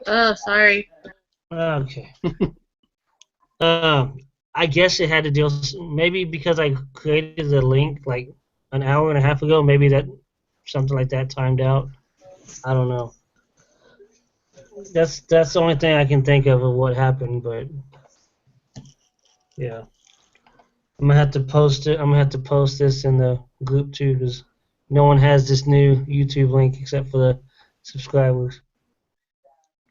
Oh, sorry. Okay. I guess it had to deal maybe because I created the link like an hour and a half ago. Maybe that something like that timed out. I don't know. That's the only thing I can think of what happened. But yeah, I'm gonna have to post it. I'm gonna have to post this in the group too because no one has this new YouTube link except for the subscribers.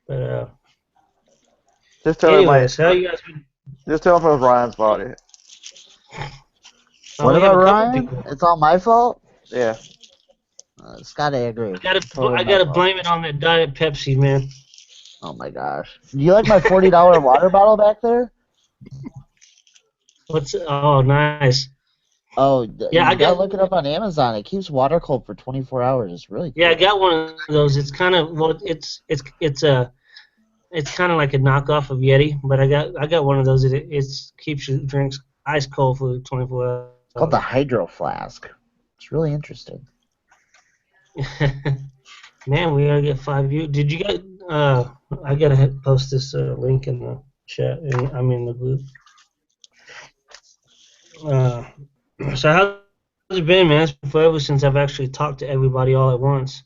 But Just tell everybody. anyways, how you guys been? Just tell them it was Ryan's fault. Oh, What we have about a couple Ryan? people. It's all my fault? Yeah. Scott, I agree. I Totally my gotta fault. blame it on that Diet Pepsi, man. Oh my gosh. Do you like my $40 water bottle back there? Oh, nice. Oh, Yeah, you gotta look it up on Amazon. It keeps water cold for 24 hours. It's really cool. I got one of those. It's kind of it's kind of like a knockoff of Yeti, but I got one of those. It keeps your drinks ice cold for 24 hours. It's called the Hydro Flask. It's really interesting. Man, we gotta get 5 views. Did you get? I gotta post this link in the chat. I'm in the group. So how's it been, man? It's been forever since I've actually talked to everybody all at once.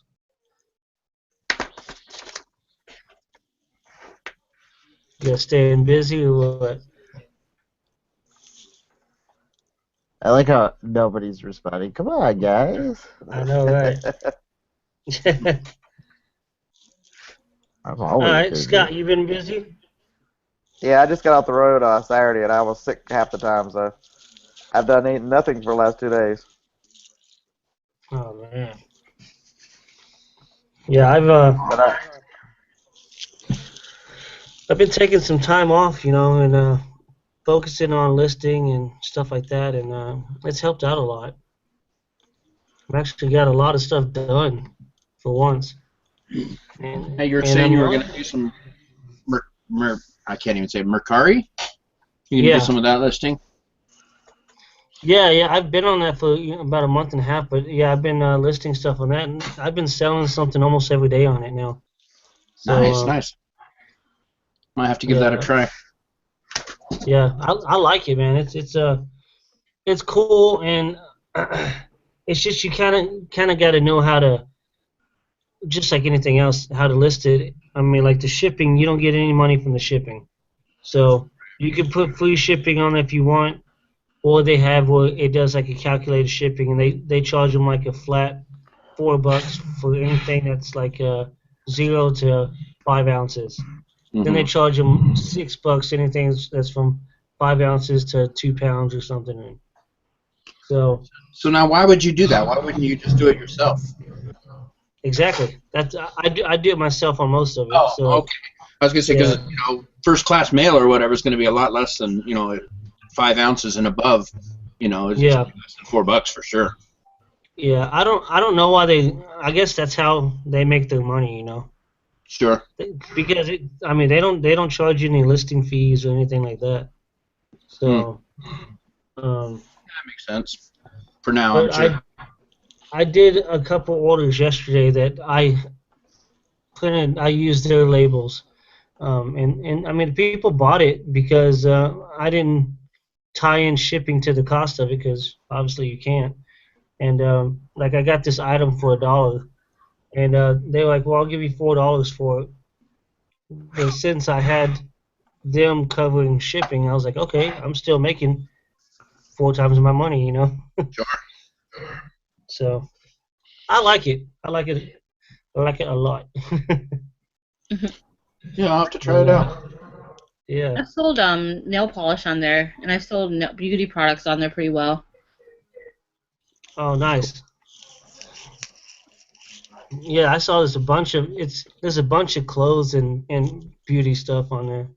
You guys staying busy or what? I like how nobody's responding. Come on, guys. I know, right? I'm All always right, busy. Scott, you been busy? Yeah, I just got off the road Saturday and I was sick half the time, so I've done eating nothing for the last 2 days. Oh man. Yeah, I've been taking some time off, and focusing on listing and stuff like that, and it's helped out a lot. I've actually got a lot of stuff done for once. Hey, you were saying you were going to do some, I can't even say Mercari? You going to do some of that listing? Yeah, I've been on that for about a month and a half, but yeah, I've been listing stuff on that, and I've been selling something almost every day on it now. So, nice. Might have to give that a try. Yeah, I like it, man. It's cool, and it's just you kind of got to know how to, just like anything else, how to list it. I mean, like the shipping, you don't get any money from the shipping, so you can put free shipping on if you want, or it does like a calculated shipping, and they charge them like a flat $4 for anything that's like 0 to 5 ounces. Then they charge them $6 anything that's from 5 ounces to 2 pounds or something. So now, why would you do that? Why wouldn't you just do it yourself? Exactly. I do it myself on most of it. Oh, so, okay. I was gonna say because first class mail or whatever is going to be a lot less than 5 ounces and above. It's less than $4 for sure. Yeah, I don't know why I guess that's how they make their money. Sure. Because they don't charge you any listing fees or anything like that. So. That makes sense. For now, I'm sure. I did a couple orders yesterday that I used their labels, and I mean people bought it because I didn't tie in shipping to the cost of it because obviously you can't. And like I got this item for $1, and they were like, "Well, I'll give you $4 for it." But since I had them covering shipping, I was like, "Okay, I'm still making 4 times my money," Sure. So I like it. I like it a lot. Yeah, I'll have to try it out. Yeah. I've sold nail polish on there, and I've sold beauty products on there pretty well. Oh, nice. Yeah, I saw there's a bunch of clothes and beauty stuff on there.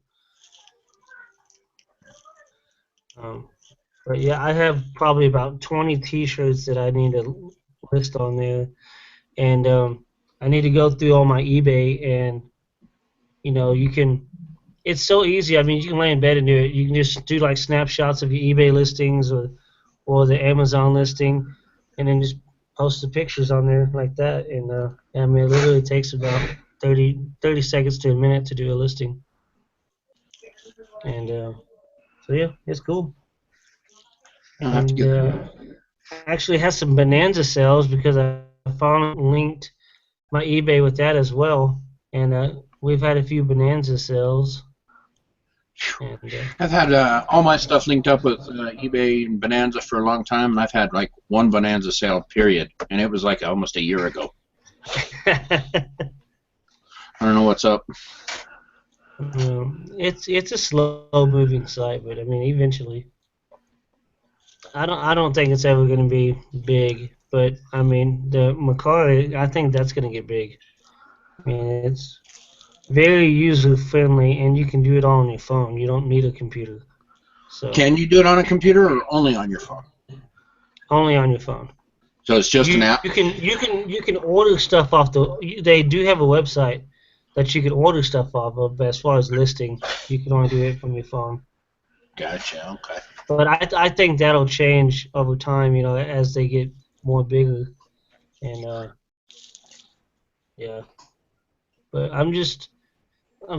But yeah, I have probably about 20 T-shirts that I need to list on there, and I need to go through all my eBay, and you can. It's so easy. I mean, you can lay in bed and do it. You can just do like snapshots of your eBay listings or the Amazon listing, and then just post the pictures on there like that. And I mean, it literally takes about 30 seconds to a minute to do a listing. And so yeah, it's cool. I'll have to And get. actually has some bonanza sales because I finally linked my eBay with that as well. And we've had a few bonanza sales. And I've had all my stuff linked up with eBay and Bonanza for a long time, and I've had like one Bonanza sale, period, and it was like almost a year ago. I don't know what's up. it's a slow moving site, but I mean eventually. I don't think it's ever going to be big, but I mean the Macari, I think that's going to get big. I mean it's very user friendly, and you can do it all on your phone. You don't need a computer. So Can you do it on a computer or only on your phone? only on your phone. So it's just an app? You can order stuff off they do have a website that you can order stuff off of, but as far as listing, you can only do it from your phone. Gotcha, okay. But I think that'll change over time, as they get more bigger. And yeah. But I'm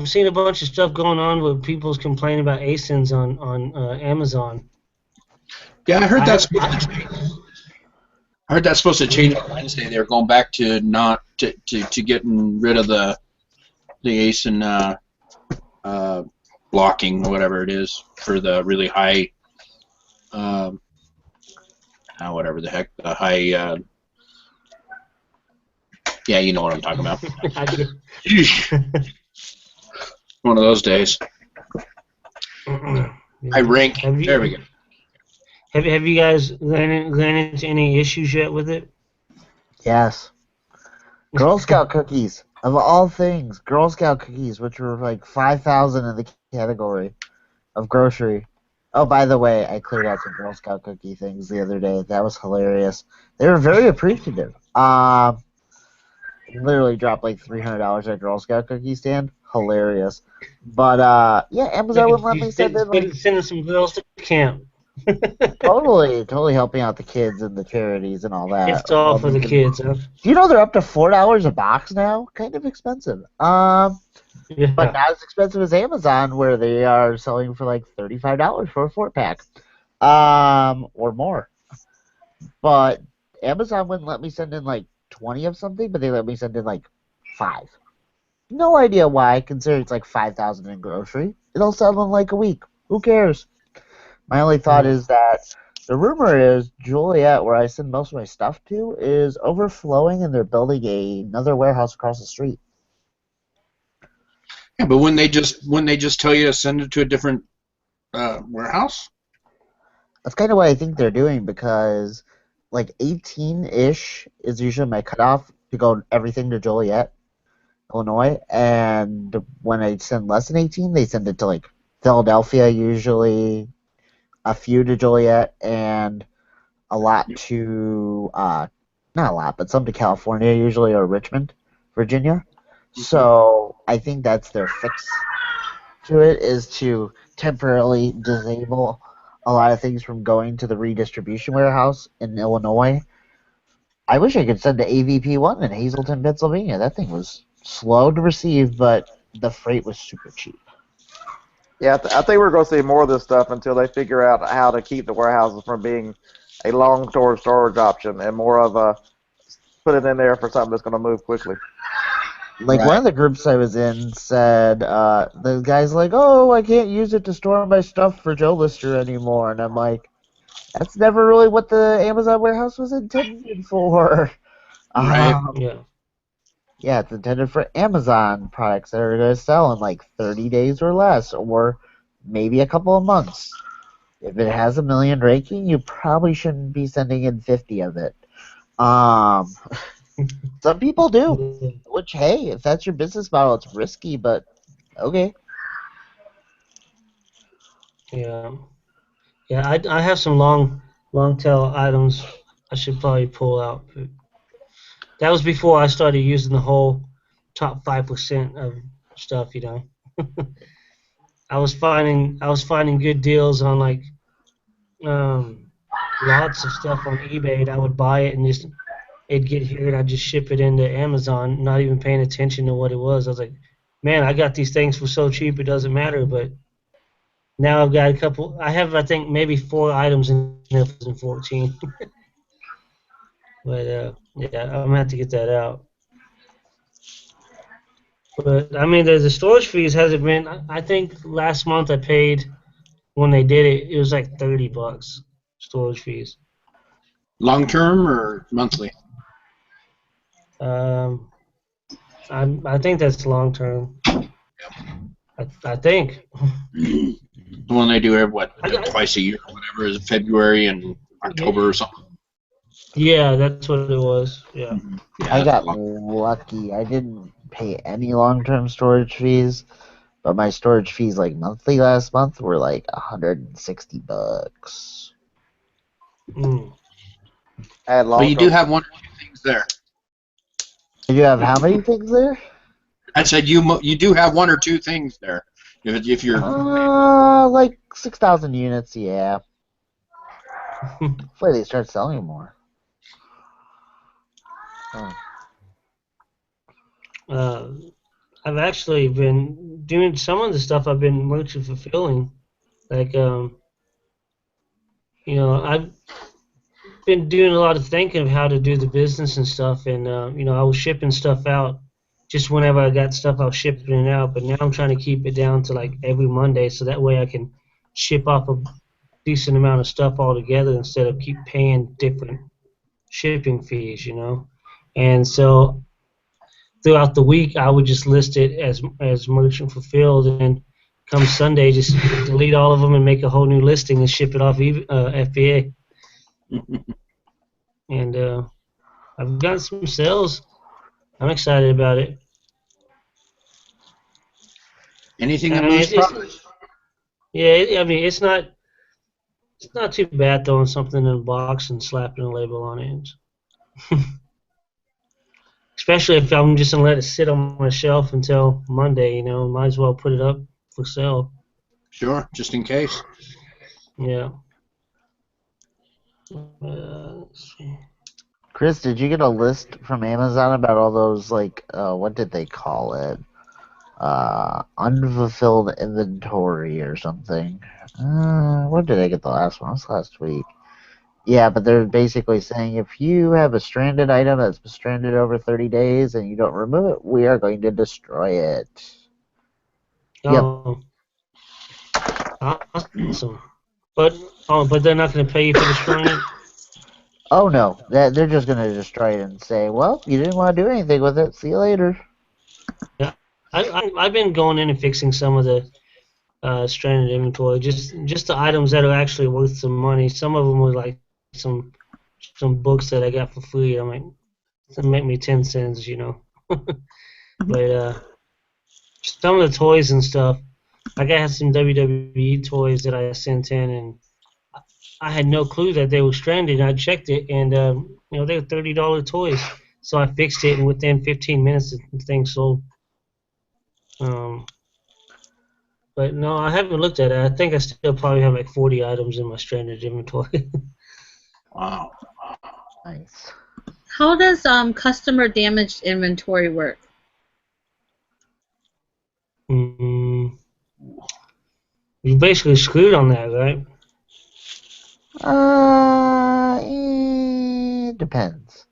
seeing a bunch of stuff going on where people's complaining about ASINs on Amazon. Yeah, I heard that's supposed to change. I heard that's supposed to change on Wednesday. They're going back to not to getting rid of the ASIN blocking or whatever it is for the really high whatever the heck, the high yeah, you know what I'm talking about. One of those days. I rank. There we go. Have you guys ran into any issues yet with it? Yes. Girl Scout cookies, of all things, Girl Scout cookies, which were like 5,000 in the category of grocery. Oh, by the way, I cleared out some Girl Scout cookie things the other day. That was hilarious. They were very appreciative. Literally dropped like $300 at Girl Scout cookie stand. Hilarious. But yeah, Amazon wouldn't let me send in like sending some girls to camp. totally helping out the kids and the charities and all that. It's all for the kids, huh? Do you know they're up to $4 a box now? Kind of expensive. Yeah. But not as expensive as Amazon, where they are selling for like $35 for a 4-pack, or more. But Amazon wouldn't let me send in like 20 of something, but they let me send in like 5. No idea why, considering it's like 5,000 in grocery. It'll sell in like a week. Who cares? My only thought is that the rumor is Joliet, where I send most of my stuff to, is overflowing, and they're building another warehouse across the street. Yeah, but when they just tell you to send it to a different warehouse? That's kind of what I think they're doing, because like 18-ish is usually my cutoff to go everything to Joliet, Illinois, and when I send less than 18, they send it to like Philadelphia usually, a few to Joliet, and a lot to, not a lot, but some to California usually, or Richmond, Virginia. Mm-hmm. So I think that's their fix to it, is to temporarily disable a lot of things from going to the redistribution warehouse in Illinois. I wish I could send to AVP1 in Hazleton, Pennsylvania. That thing was slow to receive, but the freight was super cheap. Yeah, I think we're going to see more of this stuff until they figure out how to keep the warehouses from being a long-term storage option and more of a put it in there for something that's going to move quickly. Like, one of the groups I was in said, the guy's like, oh, I can't use it to store my stuff for Joe Lister anymore. And I'm like, that's never really what the Amazon warehouse was intended for. Right. Yeah, it's intended for Amazon products that are going to sell in like 30 days or less, or maybe a couple of months. If it has 1 million ranking, you probably shouldn't be sending in 50 of it. Some people do, which, hey, if that's your business model, it's risky, but okay. Yeah. Yeah, I have some long tail items I should probably pull out. But that was before I started using the whole top 5% of stuff, I was finding good deals on like lots of stuff on eBay, and I would buy it and just it'd get here and I'd just ship it into Amazon, not even paying attention to what it was. I was like, man, I got these things for so cheap it doesn't matter. But now I've got a couple. I have, I think, maybe 4 items in 2014. But yeah, I'm gonna have to get that out. But I mean, the storage fees hasn't been. I think last month I paid when they did it. It was like $30 storage fees. Long term or monthly? Um, I think that's long term. I think. The one they do every I got, twice a year or whatever, is it February and October or something? yeah, that's what it was. Yeah. Yeah, I that's got a lot. lucky. I didn't pay any long-term storage fees, but my storage fees like monthly last month were like $160. Mm. I had But long you do term. have one or two things there. Did you have how many things there? I said you do have one or two things there. If you're Like 6,000 units, yeah. Hopefully they start selling more. uh, I've actually been doing some of the stuff I've been merchant fulfilling. Like, I've been doing a lot of thinking of how to do the business and stuff, and I was shipping stuff out just whenever I got stuff. I was shipping it out, but now I'm trying to keep it down to like every Monday, so that way I can ship off a decent amount of stuff altogether instead of keep paying different shipping fees. And so throughout the week, I would just list it as merchant fulfilled, and come Sunday, just delete all of them and make a whole new listing and ship it off FBA. And I've got some sales. I'm excited about it. anything I that mean, moves product. I mean, it's not too bad throwing something in a box and slapping a label on it. Especially if I'm just gonna let it sit on my shelf until Monday. Might as well put it up for sale. Sure, just in case. Yeah. Let's see. Chris, did you get a list from Amazon about all those, like, what did they call it? Unfulfilled inventory or something. When did I get the last one? It was last week. Yeah, but they're basically saying if you have a stranded item that's been stranded over 30 days and you don't remove it, we are going to destroy it. Yep. Oh, awesome. But they're not going to pay you for destroying it. Oh no, they're just going to destroy it and say, well, you didn't want to do anything with it. See you later. Yeah, I've been going in and fixing some of the stranded inventory, just the items that are actually worth some money. Some of them were like some books that I got for free. I'm like, that make me 10 cents. But some of the toys and stuff, like I had some WWE toys that I sent in, and I had no clue that they were stranded. I checked it, and they were $30 toys. So I fixed it, and within 15 minutes, the thing sold. But no, I haven't looked at it. I think I still probably have like 40 items in my stranded inventory. Wow. Nice. How does customer damaged inventory work? You're basically screwed on that, right? It depends.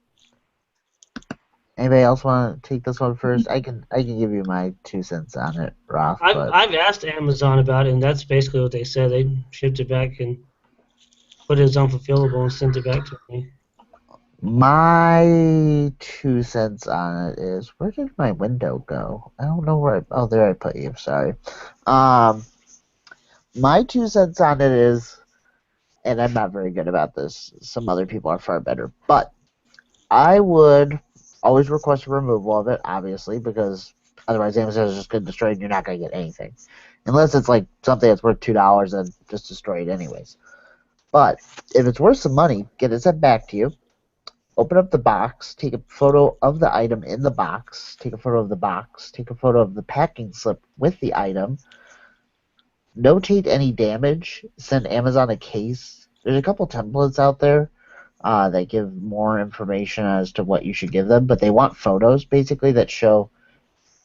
Anybody else want to take this one first? I can give you my 2 cents on it, Roth. But I've asked Amazon about it, and that's basically what they said. They shipped it back and put it as unfulfillable and sent it back to me. my 2 cents on it is, where did my window go? I don't know where. Oh, there I put you. Sorry. My 2 cents on it is, and I'm not very good about this. Some other people are far better, but I would always request a removal of it, obviously, because otherwise Amazon is just going to destroy it and you're not going to get anything. Unless it's like something that's worth $2 and just destroy it anyways. But if it's worth some money, get it sent back to you. Open up the box, take a photo of the item in the box, take a photo of the box, take a photo of the packing slip with the item, notate any damage, send Amazon a case. There's a couple templates out there They give more information as to what you should give them, but they want photos basically that show.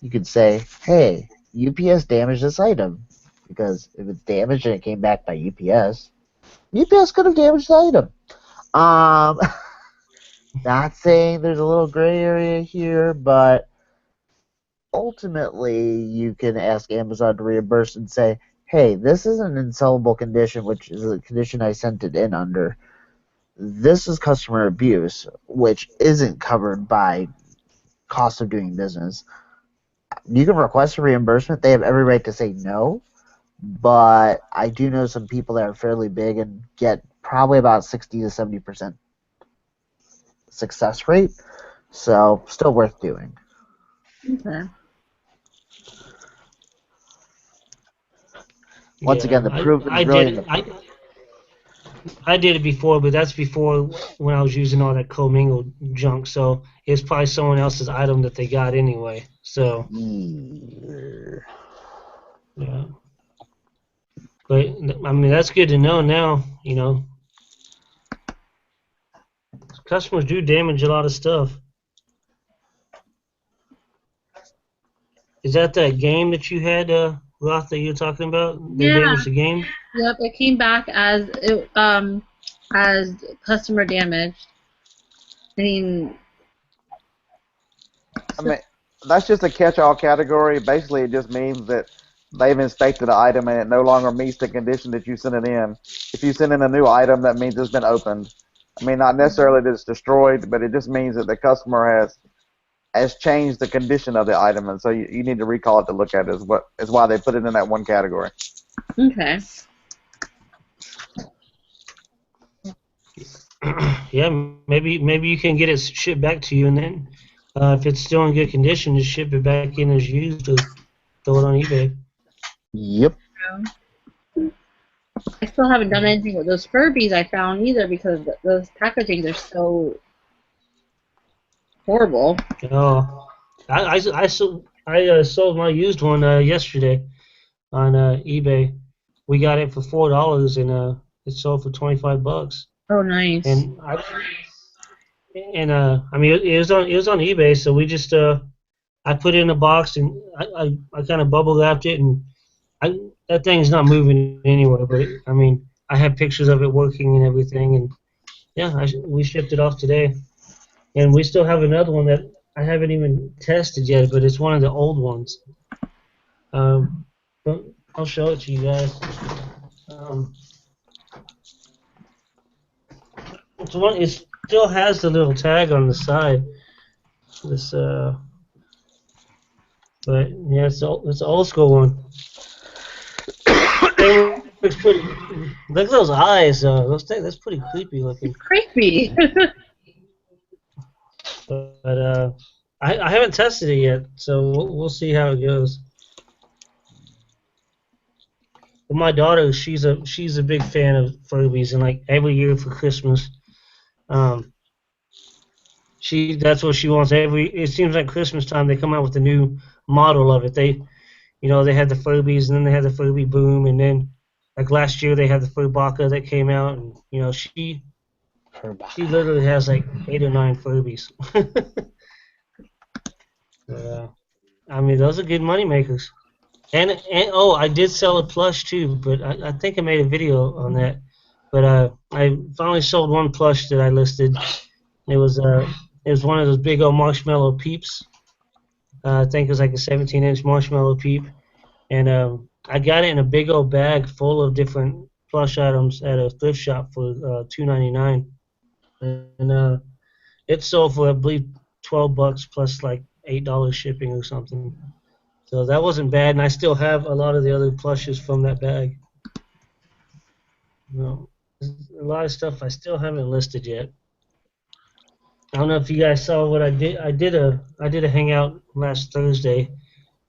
You could say, "Hey, UPS damaged this item," because if it's damaged and it came back by UPS, UPS could have damaged the item. Um, not saying there's a little gray area here, but ultimately you can ask Amazon to reimburse and say, "Hey, this is an unsellable condition, which is a condition I sent it in under. This is customer abuse, which isn't covered by cost of doing business." You can request a reimbursement. They have every right to say no, but I do know some people that are fairly big and get probably about 60 to 70% success rate. So still worth doing. Okay. Once again, Yeah, the proof I is really did in it. the I did it before, but that's before when I was using all that commingled junk. So it's probably someone else's item that they got anyway. So yeah, but I mean that's good to know now. You know, customers do damage a lot of stuff. Is that game that you had, Roth, that you were talking about? They Yeah. damaged the game? Yep. It came back as customer damage. I mean, I mean, that's just a catch-all category. Basically, it just means that they've inspected the item and it no longer meets the condition that you sent it in. If you send in a new item, that means it's been opened. I mean, not necessarily that it's destroyed, but it just means that the customer has changed the condition of the item, and so you need to recall it to look at it. Is why they put it in that one category. okay. Yeah, maybe you can get it shipped back to you, and then if it's still in good condition, just ship it back in as used or throw it on eBay. Yep. I still haven't done anything with those Furbies I found either because those packagings are so horrible. Oh, I sold my used one yesterday on eBay. We got it for $4, and it sold for $25. Oh, nice. And I mean it was on eBay, so we just I put it in a box and I kind of bubble wrapped it, and that thing's not moving anywhere. But I mean I have pictures of it working and everything, and yeah, we shipped it off today, and we still have another one that I haven't even tested yet, but it's one of the old ones. But I'll show it to you guys. It's one. It still has the little tag on the side. This but yeah, it's an old school one. Thing looks pretty. Look at those eyes. That's pretty creepy looking. Creepy. But I haven't tested it yet, so we'll see how it goes. But my daughter, she's a big fan of Furbies, and like every year for Christmas, um, that's what she wants. It seems like Christmas time they come out with a new model of it. They had the Furbies, and then they had the Furby Boom, and then like last year they had the Furbaka that came out, and she literally has like 8 or 9 Furbies. I mean, those are good money makers. And oh, I did sell a plush too, but I think I made a video on that. But I finally sold one plush that I listed. It was one of those big old marshmallow peeps. I think it was like a 17-inch marshmallow peep, and I got it in a big old bag full of different plush items at a thrift shop for $2.99, and it sold for I believe $12 plus like $8 shipping or something. So that wasn't bad, and I still have a lot of the other plushes from that bag. A lot of stuff I still haven't listed yet. I don't know if you guys saw what I did. I did a hangout last Thursday.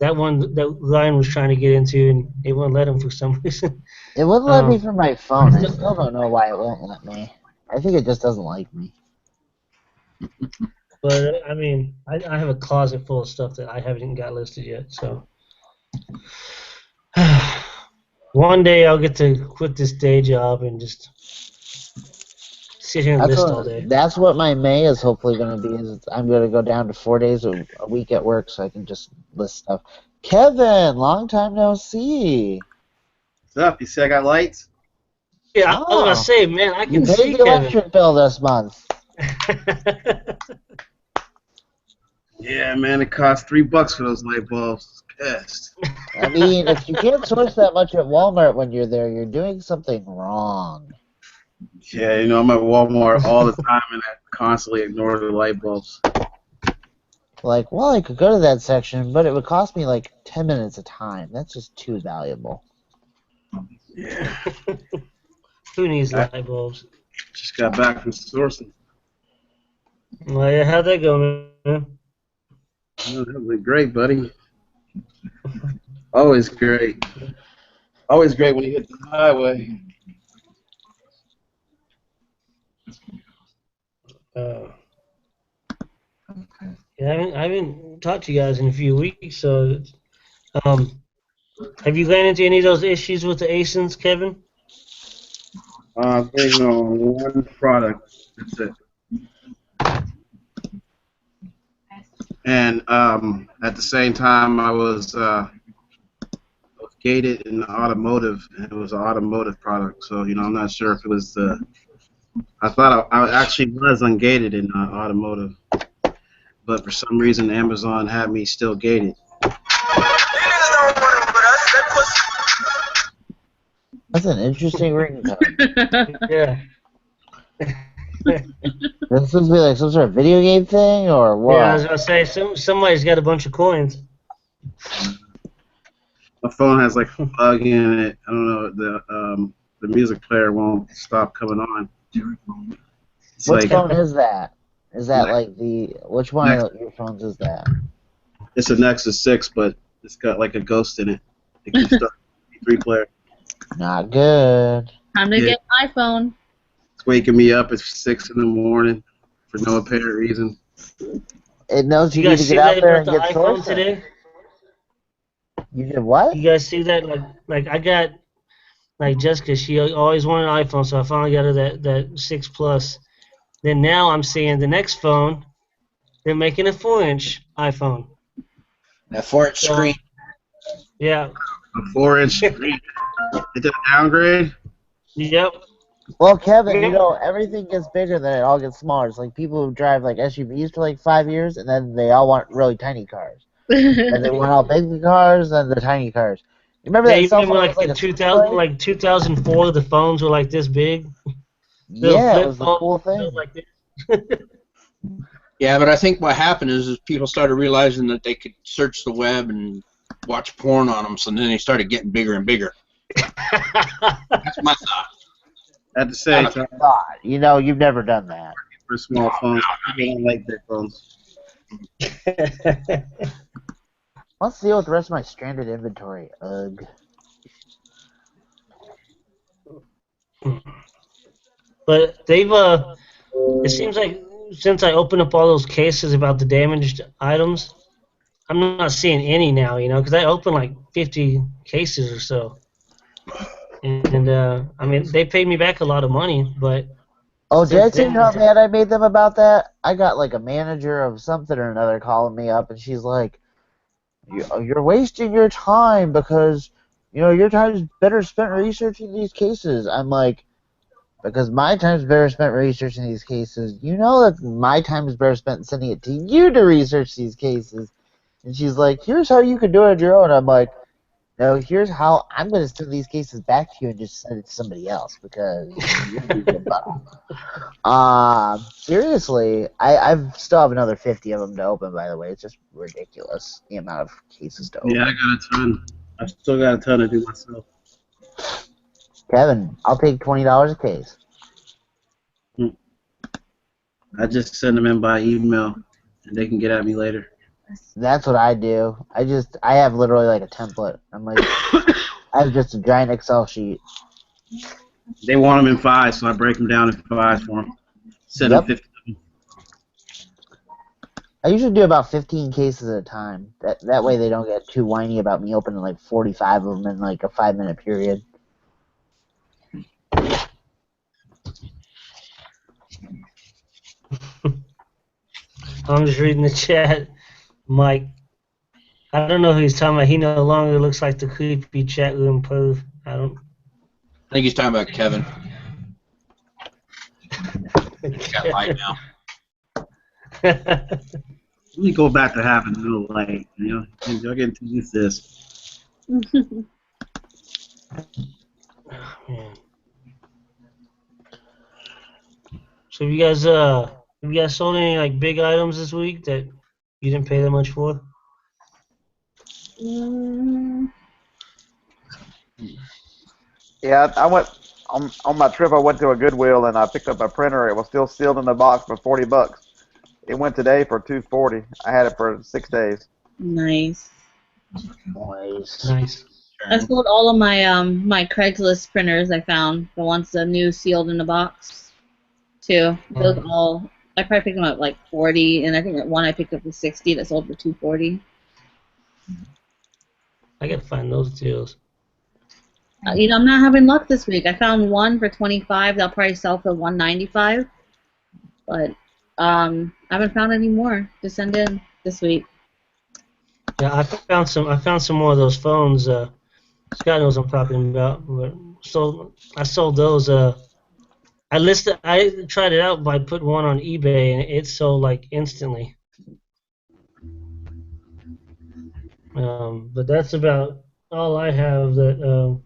That one that Ryan was trying to get into, and it wouldn't let him for some reason. It wouldn't let me from my phone. I still don't know why it won't let me. I think it just doesn't like me. But I mean, I have a closet full of stuff that I haven't got listed yet. So one day I'll get to quit this day job and just sit here and list all day. That's what my May is hopefully going to be. Is I'm going to go down to 4 days a week at work so I can just list stuff. Kevin, long time no see. What's up? You see I got lights? Yeah, I was about to say, man, I You can paid see the Kevin. electric bill this month. Yeah, man, it cost $3 for those light bulbs. Pissed. I mean, if you can't source that much at Walmart when you're there, you're doing something wrong. Yeah, you know, I'm at Walmart all the time and I constantly ignore the light bulbs. Like, well, I could go to that section, but it would cost me like 10 minutes of time. That's just too valuable. Yeah. Who needs light bulbs? Just got back from sourcing. Well, yeah, how'd that go, man? Oh, that was great, buddy. Always great. Always great when you hit the highway. Yeah, I haven't talked to you guys in a few weeks, so have you ran into any of those issues with the ASINs, Kevin? Waiting on one product. That's it. And at the same time, I was gated in the automotive, and it was an automotive product. So, you know, I'm not sure if it was the. I thought I actually was ungated in automotive, but for some reason, Amazon had me still gated. That's an interesting ringtone. Yeah. This supposed to be like some sort of video game thing, or what? Yeah, I was gonna say somebody's got a bunch of coins. My phone has like a bug in it. I don't know. The music player won't stop coming on. It's Which like, phone is that? Is that like which one of your phones is that? it's a Nexus 6, but it's got like a ghost in it. It keeps starting the MP3 player. Not good. Time to get an iPhone. It's waking me up at 6 in the morning for no apparent reason. It knows you You need guys to see get out that there about and the get iPhone sourcing. today? You did what? You guys see that? Like I got like Jessica. She always wanted an iPhone, so I finally got her that 6 Plus. Then now I'm seeing the next phone. They're making a 4-inch iPhone. That 4-inch screen. Yeah. A 4-inch screen. It did a downgrade? Yep. Well, Kevin, you know, everything gets bigger, then it all gets smaller. It's like people who drive like SUVs for like 5 years, and then they all want really tiny cars. And they want all big cars and the tiny cars. You remember Yeah, that you cell remember phone like that in was like a 2000, display? like 2004, the phones were like this big. Yeah, it flip was the phone cool thing. built like this. Yeah, but I think what happened is people started realizing that they could search the web and watch porn on them, so then they started getting bigger and bigger. That's my thought. At the same time, God, you know, you've never done that. for small phones, people don't like big phones. Let's deal with the rest of my stranded inventory. Ugh. But they've it seems like since I opened up all those cases about the damaged items, I'm not seeing any now, you know, because I opened like 50 cases or so. And I mean, they paid me back a lot of money, but Oh, did I since tell you then, how mad I made them about that? I got like a manager of something or another calling me up, and she's like, "You're wasting your time because, you know, your time is better spent researching these cases." I'm like, because my time's better spent researching these cases. You know that my time is better spent sending it to you to research these cases. And she's like, "Here's how you can do it on your own." I'm like, "No, here's how I'm going to send these cases back to you and just send it to somebody else because you're being a butt." Seriously, I still have another 50 of them to open, by the way. It's just ridiculous, the amount of cases to open. Yeah, I got a ton. I still got a ton to do myself. Kevin, I'll take $20 a case. I just send them in by email, and they can get at me later. That's what I do. I have literally like a template. I'm like, I have just a giant Excel sheet. They want them in 5, so I break them down in 5 for them. Send them 50 of them. I usually do about 15 cases at a time. That way they don't get too whiny about me opening like 45 of them in like a 5-minute period. I'm just reading the chat. Mike, I don't know who he's talking about. He no longer looks like the creepy chat room perv. I don't. I think he's talking about Kevin. He's got light now. Let me go back to having no light. You know, y'all getting to use this. Man. So have you guys sold any like big items this week that you didn't pay that much for? Yeah, I went on my trip. I went to a Goodwill and I picked up a printer. It was still sealed in the box for $40. It went today for $240. I had it for 6 days. Nice. Nice. I sold all of my my Craigslist printers I found. The ones the new sealed in the box too. Those all I probably picked them up like 40, and I think that one I picked up for 60 that sold for 240. I gotta find those deals. You know, I'm not having luck this week. I found one for 25. They'll probably sell for 195, but I haven't found any more to send in this week. Yeah, I found some more of those phones. Scott knows what I'm talking about. But I sold those. I tried it out by putting one on eBay, and it sold like instantly. But that's about all I have. That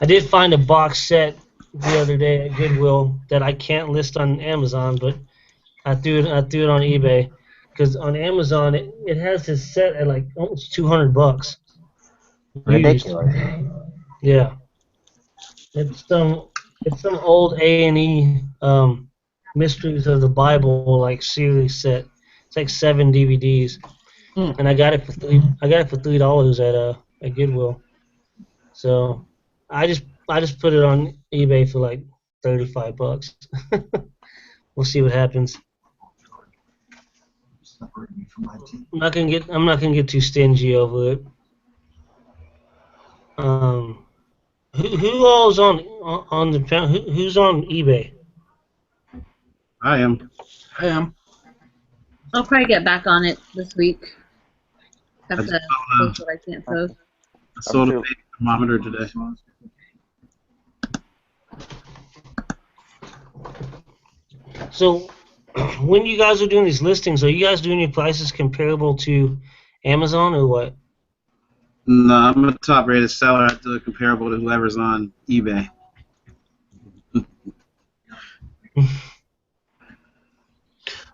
I did find a box set the other day at Goodwill that I can't list on Amazon, but I threw it on eBay because on Amazon it has this set at like almost $200 used. Ridiculous. Yeah, it's some old A&E Mysteries of the Bible like series set. It's like 7 DVDs, and I got it for $3 at Goodwill. So I just put it on eBay for like $35. We'll see what happens. I'm not gonna get too stingy over it. Who all is on the who's on eBay? I am. I'll probably get back on it this week. Have I to just post what I can't post. I sold a baby thermometer today. So when you guys are doing these listings, are you guys doing your prices comparable to Amazon or what? No, I'm a top-rated seller. I do it comparable to whoever's on eBay.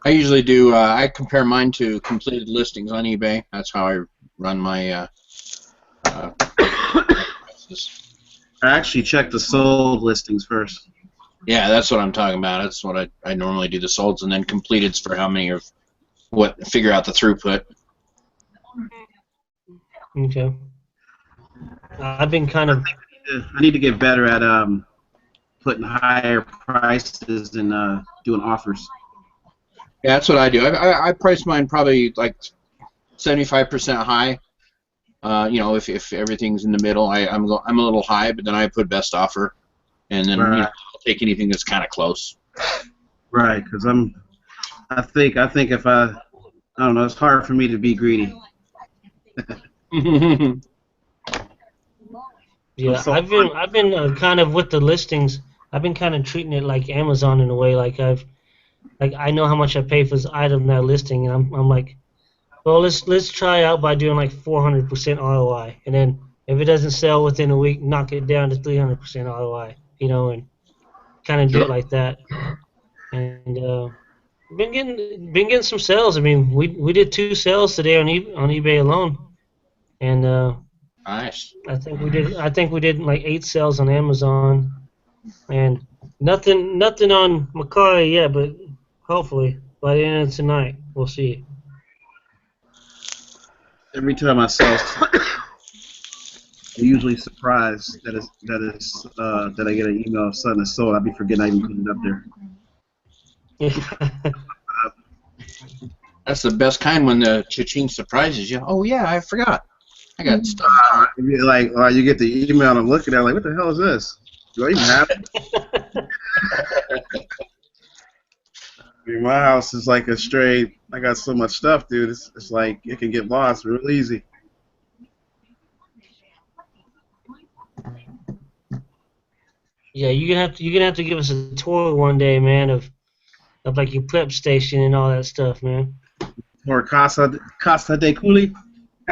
I usually do. I compare mine to completed listings on eBay. That's how I run my prices. I actually check the sold listings first. Yeah, that's what I'm talking about. That's what I normally do, the solds, and then completeds for how many of what, figure out the throughput. Okay. I've been kind of. I need to get better at putting higher prices and doing offers. Yeah, that's what I do. I price mine probably like 75% high. You know, if everything's in the middle, I'm a little high, but then I put best offer, and then Right. you know, I'll take anything that's kind of close. Right, because I think if I don't know, it's hard for me to be greedy. Yeah, I've been kind of with the listings. I've been kind of treating it like Amazon in a way. Like I know how much I pay for this item now listing, and I'm like, well, let's try out by doing like 400% ROI, and then if it doesn't sell within a week, knock it down to 300% ROI. You know, and kind of do it like that. And been getting some sales. I mean, we did 2 sales today on eBay alone, and Nice. I think we did like 8 sales on Amazon, and nothing on Macari yet, but hopefully by the end of tonight we'll see. Every time I sell, I'm usually surprised that I get an email of something that's sold. I'd be forgetting I even put it up there. That's the best kind when the cha-ching surprises you. Oh yeah, I forgot. I got stuff. Like, you get the email and I'm looking at it like, what the hell is this? Do I even have it? mean, my house is like a straight. I got so much stuff, dude. It's like it can get lost real easy. Yeah, you're gonna have to give us a tour one day, man, of like your prep station and all that stuff, man. Or Casa de Culi.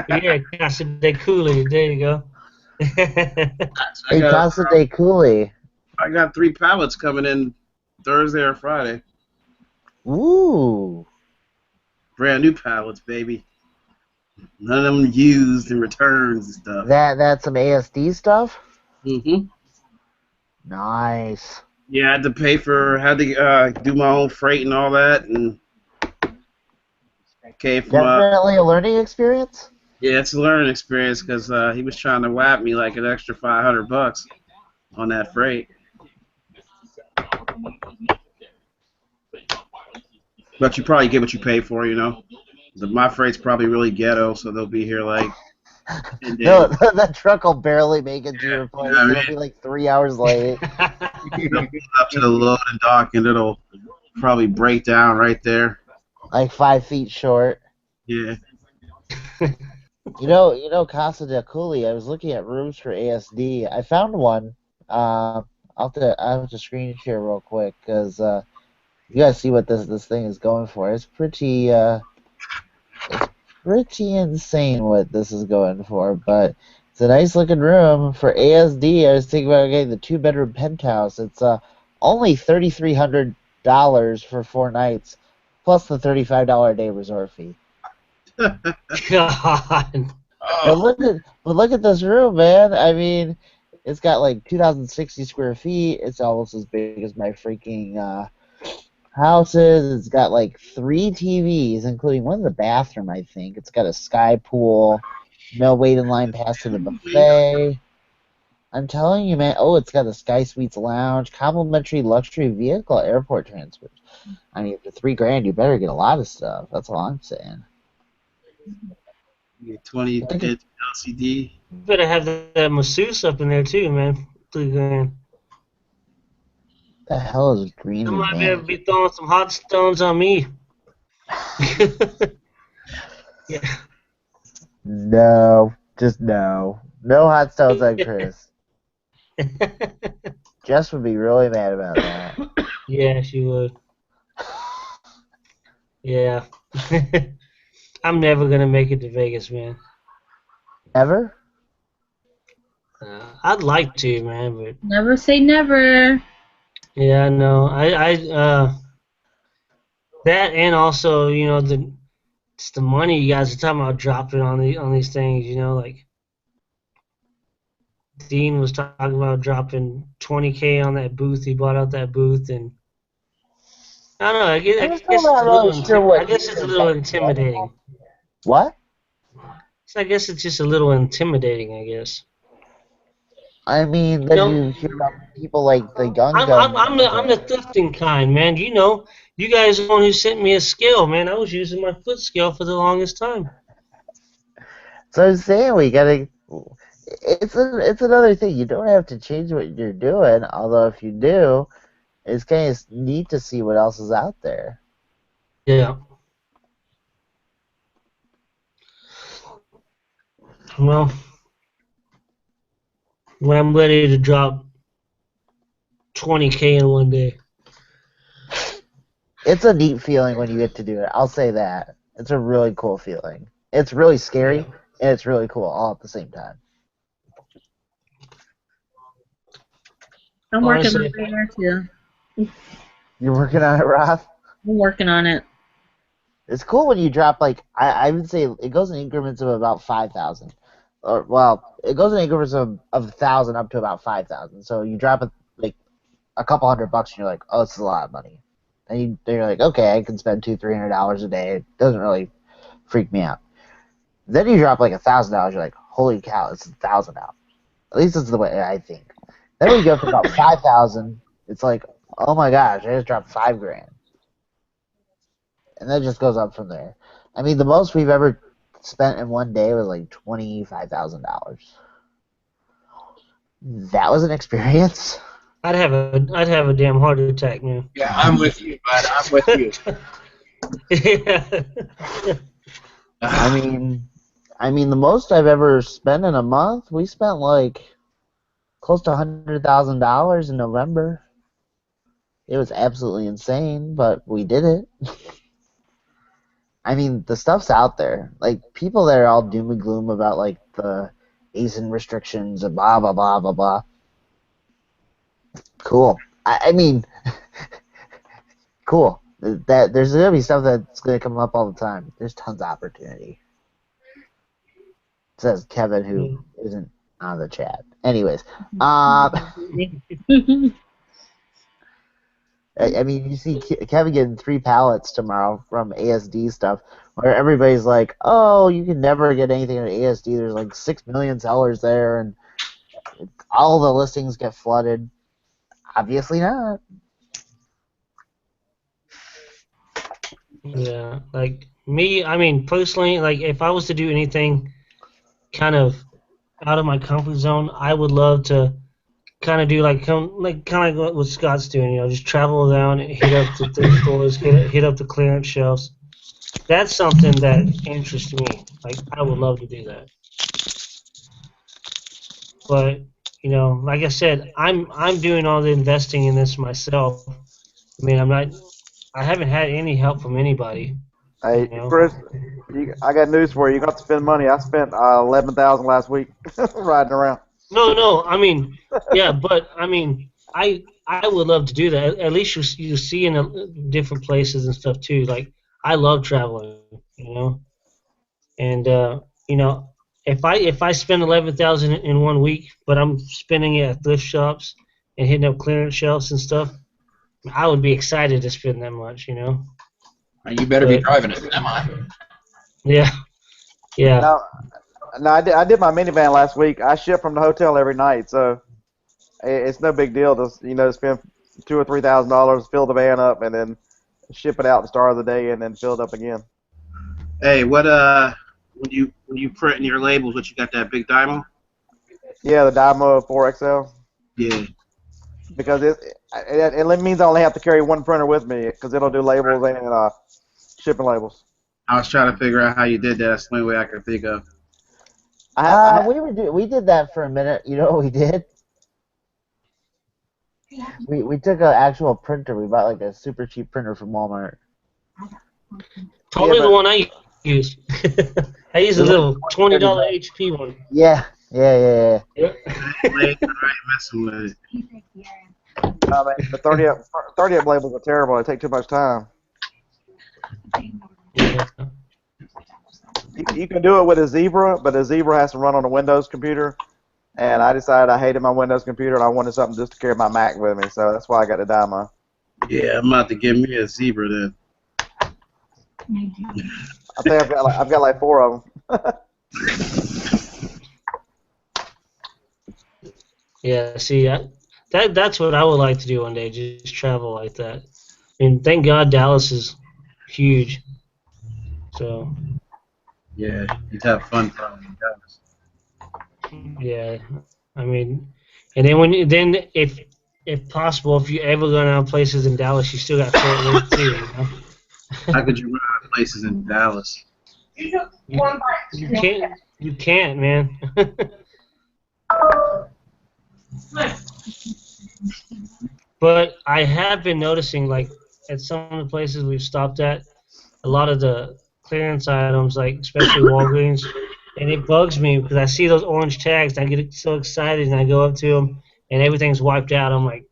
Yeah, Casa de Cooley. There you go. I Hey, got Casa de Cooley. I got 3 pallets coming in Thursday or Friday. Ooh. Brand new pallets, baby. None of them used and returns and stuff. That's some ASD stuff? Mhm. Nice. Yeah, I had to had to do my own freight and all that, and came from Definitely a learning experience? yeah, it's a learning experience because he was trying to whap me like an extra $500 on that freight. But you probably get what you pay for, you know. My freight's probably really ghetto, so they'll be here like 10 No, days. that truck will barely make it to your place. You know what I It'll be like 3 hours late. mean? They'll pull up to the load and dock, and it'll probably break down right there. Like 5 feet short. Yeah. Casa de Cooley, I was looking at rooms for ASD. I found one. I'll have to screen share real quick because you guys see what this thing is going for. It's pretty insane what this is going for, but it's a nice looking room for ASD. I was thinking about getting the 2-bedroom penthouse. It's only $3,300 for 4 nights, plus the $35 a day resort fee. God. But look at this room, man. I mean, it's got like 2,060 square feet. It's almost as big as my freaking houses. It's got like 3 TVs, including one in the bathroom, I think. It's got a sky pool, no wait in line pass to the buffet. I'm telling you, man. Oh, it's got a Sky Suites lounge, complimentary luxury vehicle, airport transfers. I mean, for $3,000, you better get a lot of stuff. That's all I'm saying. 20-inch LCD. You better have that masseuse up in there too, man. $3,000. The hell is Green I might be able to Advantage? be throwing some hot stones on me. Yeah. No, just no. No hot stones on Chris. Jess would be really mad about that. Yeah, she would. Yeah. I'm never gonna make it to Vegas, man. Ever? I'd like to, man, but Never say never. yeah, I know. That and also, it's the money you guys are talking about dropping on these things, like Dean was talking about dropping $20K on that booth. He bought out that booth, and I don't know. I guess, I'm I still guess not it's a little really sure what I guess it's a little intimidating. What? So I guess it's just a little intimidating. I guess. I mean, You then know, you hear about people like the Young I'm Guns. I'm I'm the I'm the thrifting kind, man. You guys are the one who sent me a scale, man. I was using my foot scale for the longest time. So I'm saying we gotta. It's another thing. You don't have to change what you're doing. Although if you do, it's kind of neat to see what else is out there. Yeah. Well, when I'm ready to drop 20K in one day. It's a neat feeling when you get to do it. I'll say that. It's a really cool feeling. It's really scary and it's really cool all at the same time. I'm working on Honestly, it right now too. You're working on it, Roth? I'm working on it. It's cool when you drop like I would say it goes in increments of about 5,000, or well, it goes in increments of 1,000 up to about 5,000. So you drop it like a couple $100 and you're like, oh, this is a lot of money, and then you're like, okay, I can spend $200-300 a day. It doesn't really freak me out. Then you drop like $1,000, you're like, holy cow, it's $1,000. At least that's the way I think. Then when you go up to about 5,000, it's like, oh my gosh, I just dropped $5,000. And that just goes up from there. I mean, the most we've ever spent in one day was like $25,000. That was an experience. I'd have a damn heart attack, man. Yeah, I'm with you, bud. I'm with you. Yeah. I mean, the most I've ever spent in a month, we spent like close to $100,000 in November. It was absolutely insane, but we did it. I mean, the stuff's out there. Like, people that are all doom and gloom about like the ASIN restrictions and blah blah blah blah blah. Cool. I mean, cool. That there's gonna be stuff that's gonna come up all the time. There's tons of opportunity. Says Kevin, who isn't on the chat. Anyways, I mean, you see Kevin getting 3 pallets tomorrow from ASD stuff, where everybody's like, "Oh, you can never get anything at ASD. There's like 6 million sellers there, and all the listings get flooded." Obviously not. Yeah, like me, I mean, personally, like if I was to do anything kind of out of my comfort zone, I would love to kind of do kind of like what Scott's doing, just travel around and hit up the thrift stores, hit up the clearance shelves. That's something that interests me. Like I would love to do that. But like I said, I'm doing all the investing in this myself. I mean, I haven't had any help from anybody. Hey, You know. Chris, I got news for you. You got to spend money. I spent 11,000 last week riding around. No. I mean, yeah, but I mean, I would love to do that. At least you see in different places and stuff too. Like I love traveling, and if I spend 11,000 in one week, but I'm spending it at thrift shops and hitting up clearance shelves and stuff, I would be excited to spend that much. You better be But driving a semi. yeah, yeah. No, I did my minivan last week. I ship from the hotel every night, so it's no big deal to spend $2,000 or $3,000, fill the van up, and then ship it out the start of the day, and then fill it up again. Hey, what when you print your labels, what you got that big Dymo? Yeah, the Dymo 4XL. Yeah. Because it means I only have to carry one printer with me, because it'll do labels and shipping labels. I was trying to figure out how you did that. That's the only way I could think of. We did that for a minute. You know what we did? We took an actual printer. We bought like a super cheap printer from Walmart. Probably the one I use. I use a little $20 HP one. Yeah. Yep. I ain't messing with it. The 30 up labels are terrible. They take too much time. Yeah. You can do it with a Zebra, but a Zebra has to run on a Windows computer. And I decided I hated my Windows computer and I wanted something just to carry my Mac with me, so that's why I got the Dymo. Yeah, I'm about to give me a Zebra then. I think I've got like 4 of them. Yeah, see, that's what I would like to do one day, just travel like that. I mean, thank God Dallas is huge. So, Yeah, you'd have fun probably in Dallas. yeah, I mean, and then if possible, if you ever go down places in Dallas, you still got Fort Worth too, How could you run out of places in Dallas? You can't, man. But I have been noticing, like, at some of the places we've stopped at, a lot of the clearance items, like especially Walgreens, and it bugs me because I see those orange tags and I get so excited and I go up to them and everything's wiped out. I'm like,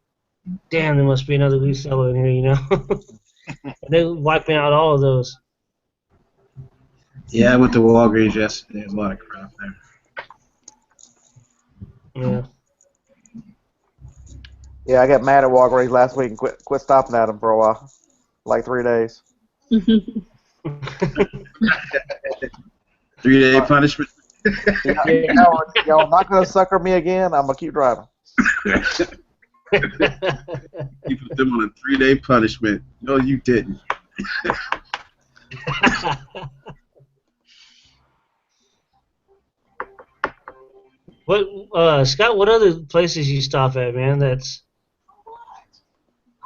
damn, there must be another reseller in here, And they're wiping out all of those. Yeah, I went to Walgreens yesterday. There's a lot of crap there. Yeah. Yeah, I got mad at Walgreens last week and quit stopping at them for a while, like 3 days. 3-day punishment. Y'all not gonna sucker me again. I'm gonna keep driving. You put them on a 3-day punishment. No, you didn't. Scott? What other places you stop at, man? That's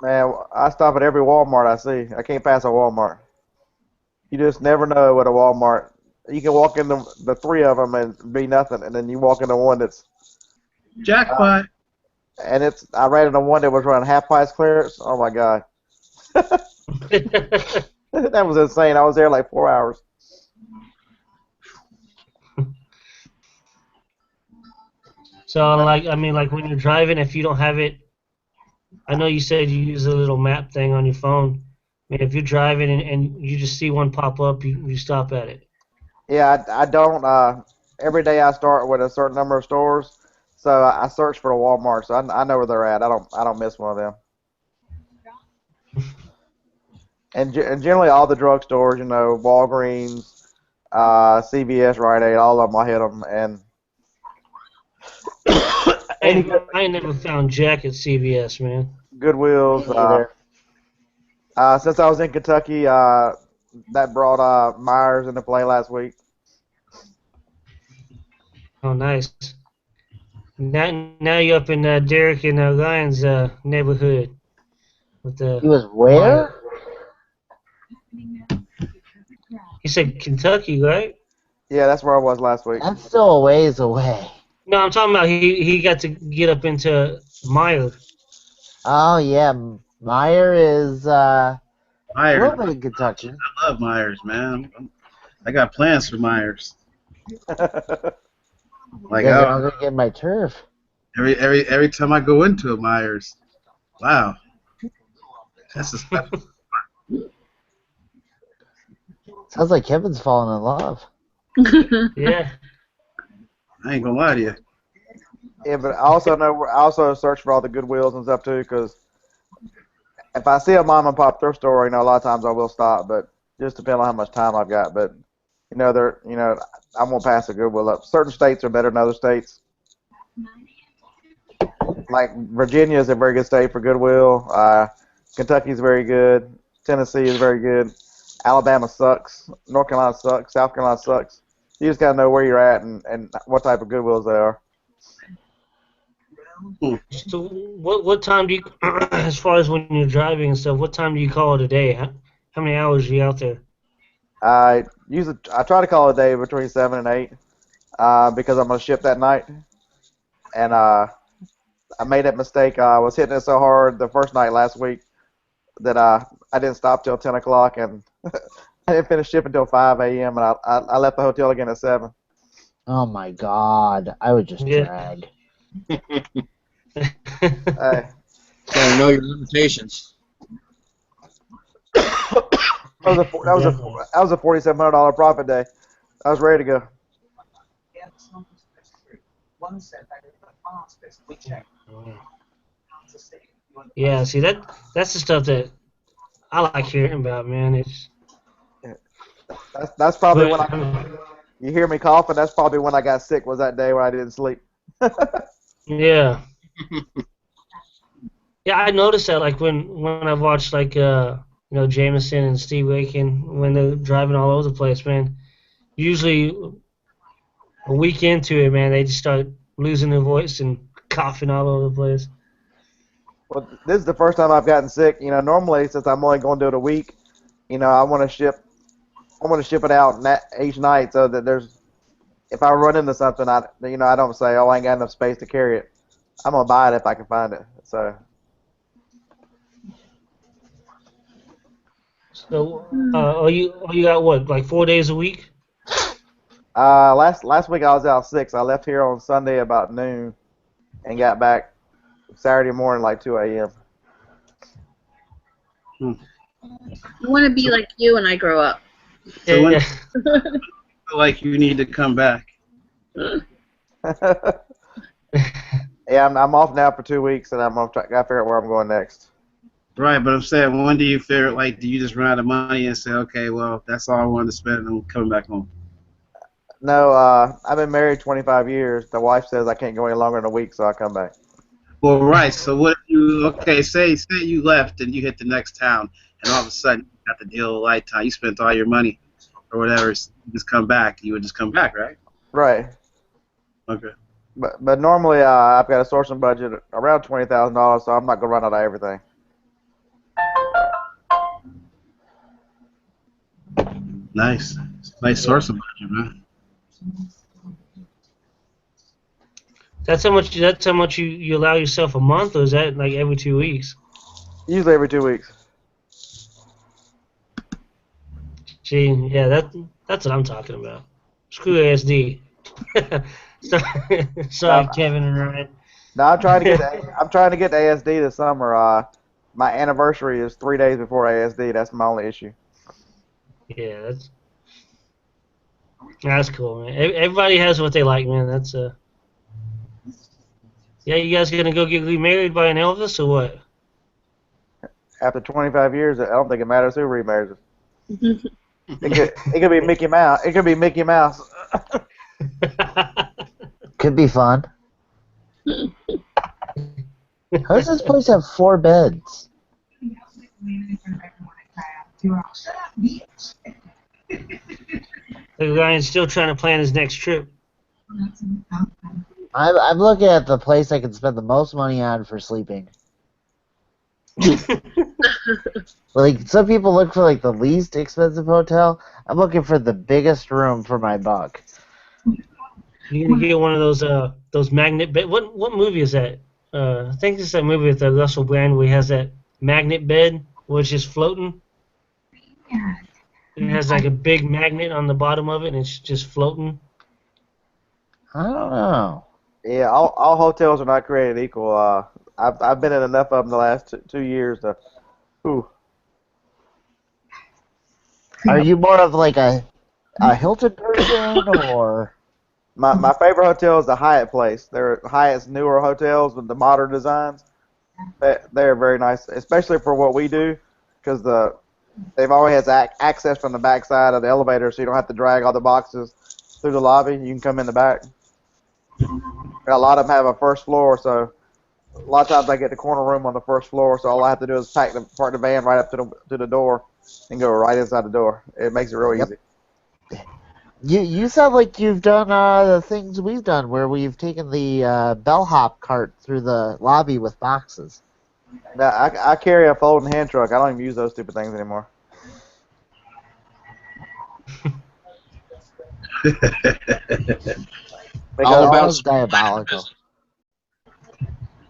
Man, I stop at every Walmart I see. I can't pass a Walmart. You just never know at a Walmart. You can walk into the three of them and be nothing, and then you walk into one that's uh, Jackpot. and it's. I ran into one that was running half price clearance. Oh my god, that was insane. I was there like 4 hours. So, like, I mean, like when you're driving, if you don't have it, I know you said you use a little map thing on your phone. I mean, if you're driving and you just see one pop up, you stop at it. Yeah, I don't. Every day I start with a certain number of stores, so I search for a Walmart. So I know where they're at. I don't miss one of them. And generally all the drugstores, Walgreens, CVS, Rite Aid, all of them, I hit them. And any I ain't never found Jack at CVS, man. Me Goodwills. neither. Since I was in Kentucky, that brought Myers into play last week. Oh, nice. Now you're up in Derek and Ryan's neighborhood with the He was Meyer. where? He said Kentucky, right? Yeah, that's where I was last week. That's still a ways away. No, I'm talking about he got to get up into Meyer. Oh yeah, Meyer is a Myers. little bit in Kentucky. I love Myers, man. I got plans for Myers. Like You guys are gonna get my turf. every time I go into a Myers, wow, that's a special. Sounds like Kevin's falling in love. Yeah. I ain't gonna lie to you. Yeah, but I also search for all the Goodwills and stuff too, because if I see a mom and pop thrift store, a lot of times I will stop, but just depending on how much time I've got. But I won't pass a Goodwill up. Certain states are better than other states. Like Virginia is a very good state for Goodwill. Kentucky is very good. Tennessee is very good. Alabama sucks. North Carolina sucks. South Carolina sucks. You just gotta know where you're at and what type of Goodwills they are. So what time do you, as far as when you're driving and stuff, what time do you call it a day? How many hours are you out there? I try to call it a day between 7 and 8 because I'm gonna ship that night, and I made that mistake. I was hitting it so hard the first night last week that I didn't stop till 10 o'clock, and I didn't finish shipping until 5 a.m. and I left the hotel again at 7. Oh my God, I would just Yeah. drag. Hey, Gotta know your limitations. that was a $4,700 profit day. I was ready to go. Yeah, see that's the stuff that I like hearing about, man. It's That's probably when but, you hear me coughing. That's probably when I got sick. Was that day when I didn't sleep? yeah. Yeah, I noticed that like when I've watched like Jameson and Steve Aiken when they're driving all over the place, man. Usually a week into it, man, they just start losing their voice and coughing all over the place. Well, this is the first time I've gotten sick. Normally since I'm only going to do it a week, I want to ship it out each night so that if I run into something, I don't say, oh, I ain't got enough space to carry it. I'm gonna buy it if I can find it. So. So, you got what, like 4 days a week? Last week I was out 6. I left here on Sunday about noon, and got back Saturday morning like 2 a.m. I want to be like you when I grow up. So when Yeah. you feel like you need to come back. Yeah, I'm off now for 2 weeks, and gotta figure out where I'm going next. Right, but I'm saying, when do you feel like, do you just run out of money and say, okay, well, that's all I wanted to spend, and I'm coming back home? No, I've been married 25 years. The wife says I can't go any longer than a week, so I come back. Well, right. So what if you, okay, say you left and you hit the next town, and all of a sudden you got the deal of a lifetime. You spent all your money or whatever. You just come back. You would just come back, right? Right. Okay. But normally I've got a sourcing budget around $20,000, so I'm not gonna run out of everything. Nice. Nice source of budget, man. That's how much. That's how much you allow yourself a month, or is that like every 2 weeks? Usually every 2 weeks. See, yeah, that's what I'm talking about. Screw ASD. Sorry, Now, Kevin and Ryan. now I'm trying to get to ASD this summer. My anniversary is 3 days before ASD. That's my only issue. Yeah, that's cool, man. Everybody has what they like, man. That's Yeah, you guys gonna go get remarried by an Elvis or what? After 25 years, I don't think it matters who remarries us. It could be Mickey Mouse. It could be Mickey Mouse. Could be fun. How does this place have 4 beds? Like Ryan's still trying to plan his next trip. I'm looking at the place I can spend the most money on for sleeping. Like, some people look for like the least expensive hotel. I'm looking for the biggest room for my buck. You're gonna get one of those magnet bed. What movie is that? I think it's that movie with Russell Brand where he has that magnet bed where it's just floating. It has like a big magnet on the bottom of it and it's just floating. I don't know. Yeah, all hotels are not created equal. I've been in enough of them the last 2 years to. Ooh. Are you more of like a Hilton person or? My favorite hotel is the Hyatt place. They're Hyatt's newer hotels with the modern designs. They're very nice, especially for what we do, because they've always has access from the back side of the elevator, so you don't have to drag all the boxes through the lobby. You can come in the back. A lot of them have a first floor, so a lot of times I get the corner room on the first floor, so all I have to do is park the van right up to the door and go right inside the door. It makes it real easy. You sound like you've done the things we've done, where we've taken the bellhop cart through the lobby with boxes. Now, I carry a folding hand truck. I don't even use those stupid things anymore. All about Almost diabolical.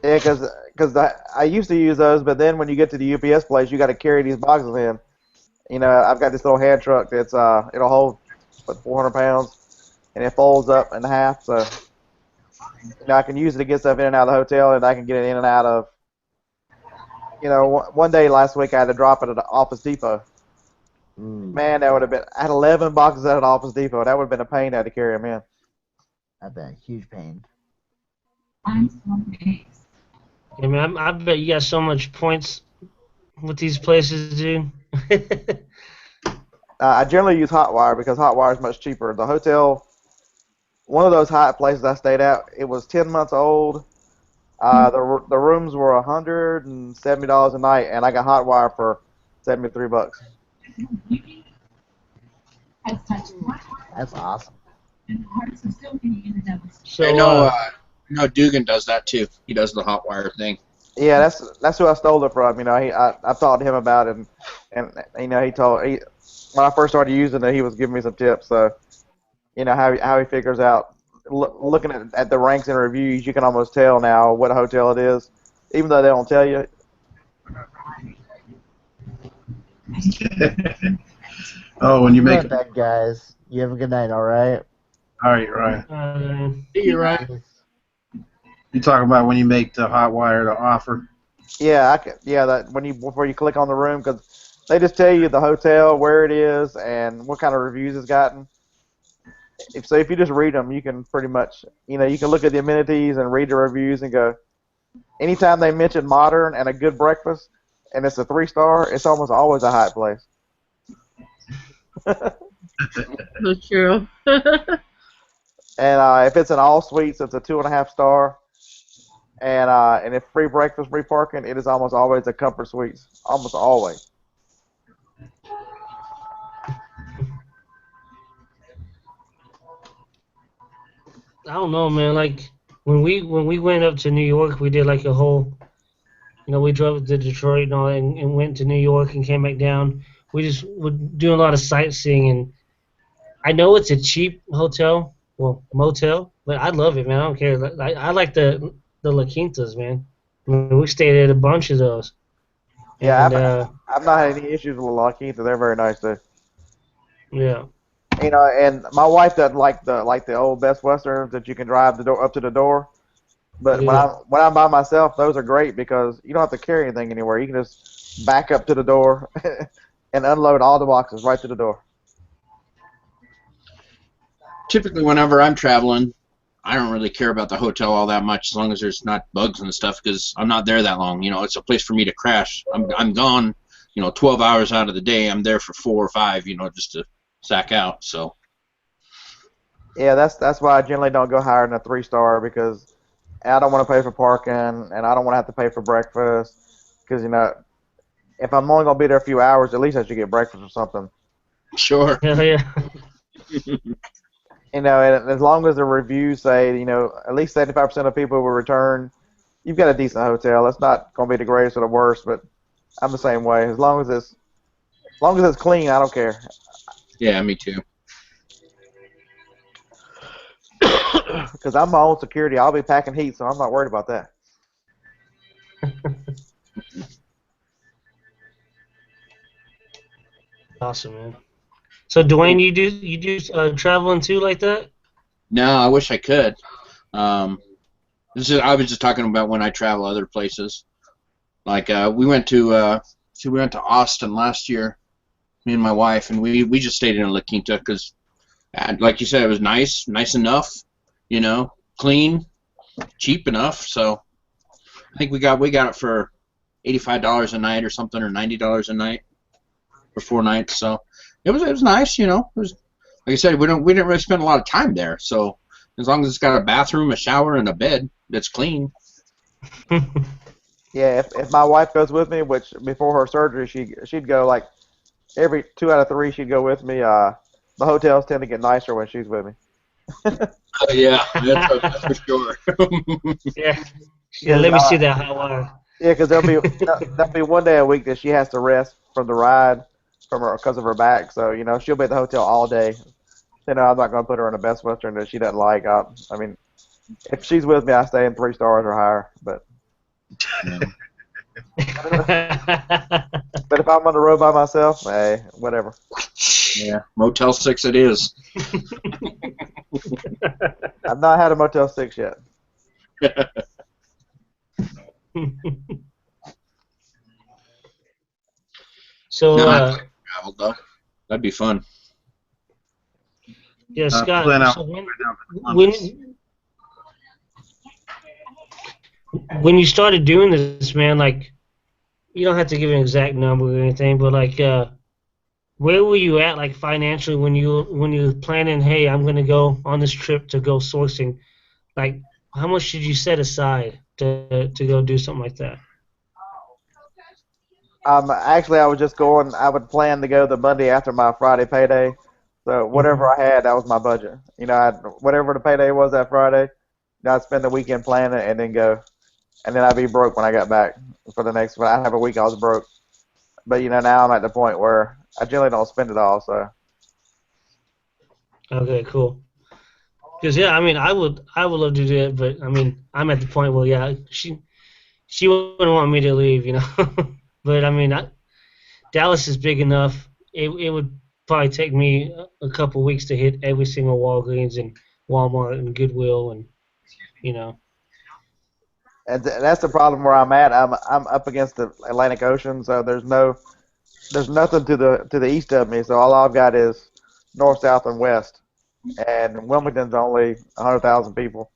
Yeah, because I used to use those, but then when you get to the UPS place, you got to carry these boxes in. You know, I've got this little hand truck that's it'll hold 400 pounds, and it folds up in half, so I can use it to get stuff in and out of the hotel, and I can get it in and out of. One day last week I had to drop it at Office Depot. Man, that would have been. I had 11 boxes at Office Depot. That would have been a pain. I had to carry them in. I've been a huge pain. I mean, I bet you got so much points with these places, dude. I generally use Hotwire because Hotwire is much cheaper. The hotel, one of those Hyatt places I stayed at, it was 10 months old. The rooms were $170 a night, and I got Hotwire for $73. That's awesome. So, I know Dugan does that too. He does the hot wire thing. Yeah, that's who I stole it from. I've talked to him about it, and when I first started using it, he was giving me some tips. So, how he figures out. Looking at the ranks and reviews, you can almost tell now what hotel it is, even though they don't tell you. Oh, when you make Good night, guys. You have a good night, all right? all right, Ryan. You're right. You talking about when you make the hot wire the offer? Yeah, that before you click on the room, because they just tell you the hotel, where it is, and what kind of reviews it's gotten. If you just read them, you can pretty much, you can look at the amenities and read the reviews and go. Anytime they mention modern and a good breakfast, and it's a 3-star, it's almost always a Hyatt place. That's true. And if it's an all suites, it's a 2.5-star. And if free breakfast, free parking, it is almost always a Comfort Suites. Almost always. I don't know, man. Like when we went up to New York, we did like a whole, we drove to Detroit and all that, and went to New York and came back down. we just were doing a lot of sightseeing, and I know it's a cheap hotel, well motel, but I love it, man. I don't care. I like the La Quintas, man. I mean, we stayed at a bunch of those, Yeah, and I've not had any issues with La Quinta. They're very nice too. yeah, You know, and my wife doesn't like the old Best Westerns that you can drive the door up to the door. But yeah. when I'm by myself, those are great because you don't have to carry anything anywhere. You can just back up to the door and unload all the boxes right to the door. Typically, whenever I'm traveling, I don't really care about the hotel all that much as long as there's not bugs and stuff because I'm not there that long. You know, it's a place for me to crash. I'm gone, 12 hours out of the day. I'm there for 4 or 5, just to sack out. So Yeah, that's why I generally don't go higher than a 3-star because I don't want to pay for parking and I don't want to have to pay for breakfast because if I'm only gonna be there a few hours, at least I should get breakfast or something. sure. Hell yeah. And as long as the reviews say, at least 75% of people will return, you've got a decent hotel. It's not going to be the greatest or the worst, but I'm the same way. As long as it's clean, I don't care. Yeah, me too. Because I'm my own security. I'll be packing heat, so I'm not worried about that. Awesome, man. So Dwayne, you do traveling too like that? No, I wish I could. I was just talking about when I travel other places. Like we went to Austin last year, me and my wife, and we just stayed in a La Quinta because, like you said, it was nice enough, clean, cheap enough. So I think we got it for $85 a night or something, or $90 a night for 4 nights. So it was nice, It was, like I said, we didn't really spend a lot of time there. So as long as it's got a bathroom, a shower, and a bed that's clean. Yeah, if my wife goes with me, which before her surgery she'd go like every 2 out of 3 she'd go with me. The hotels tend to get nicer when she's with me. Yeah, that's for sure. Yeah. Yeah, let me see that hot water. Yeah, because there'll be one day a week that she has to rest from the ride because of her back. So she'll be at the hotel all day. I'm not going to put her in a Best Western that she doesn't like. I mean, if she's with me, I stay in 3 stars or higher. But but if I'm on the road by myself, hey, whatever. Yeah, Motel 6 it is. I've not had a Motel 6 yet. So No, I'd like to travel though. That'd be fun. yeah, Scott. Plan out So right now for when Columbus. when you started doing this, man, like you don't have to give an exact number or anything, but like where were you at like financially when you were planning, hey, I'm gonna go on this trip to go sourcing? Like how much did you set aside to go do something like that? Actually, I was just going. I would plan to go the Monday after my Friday payday. So Hmm. whatever I had, that was my budget. Whatever the payday was that Friday, I'd spend the weekend planning and then go. And then I'd be broke when I got back for the next one. I'd have a week I was broke. But now I'm at the point where I generally don't spend it all. So Okay, cool. Because yeah, I mean, I would love to do that, but I mean, I'm at the point where yeah, she wouldn't want me to leave, But I mean, Dallas is big enough. It would probably take me a couple weeks to hit every single Walgreens and Walmart and Goodwill and you know. and that's the problem where I'm at. I'm up against the Atlantic Ocean, so there's nothing to the east of me. So all I've got is north, south, and west. And Wilmington's only 100,000 people.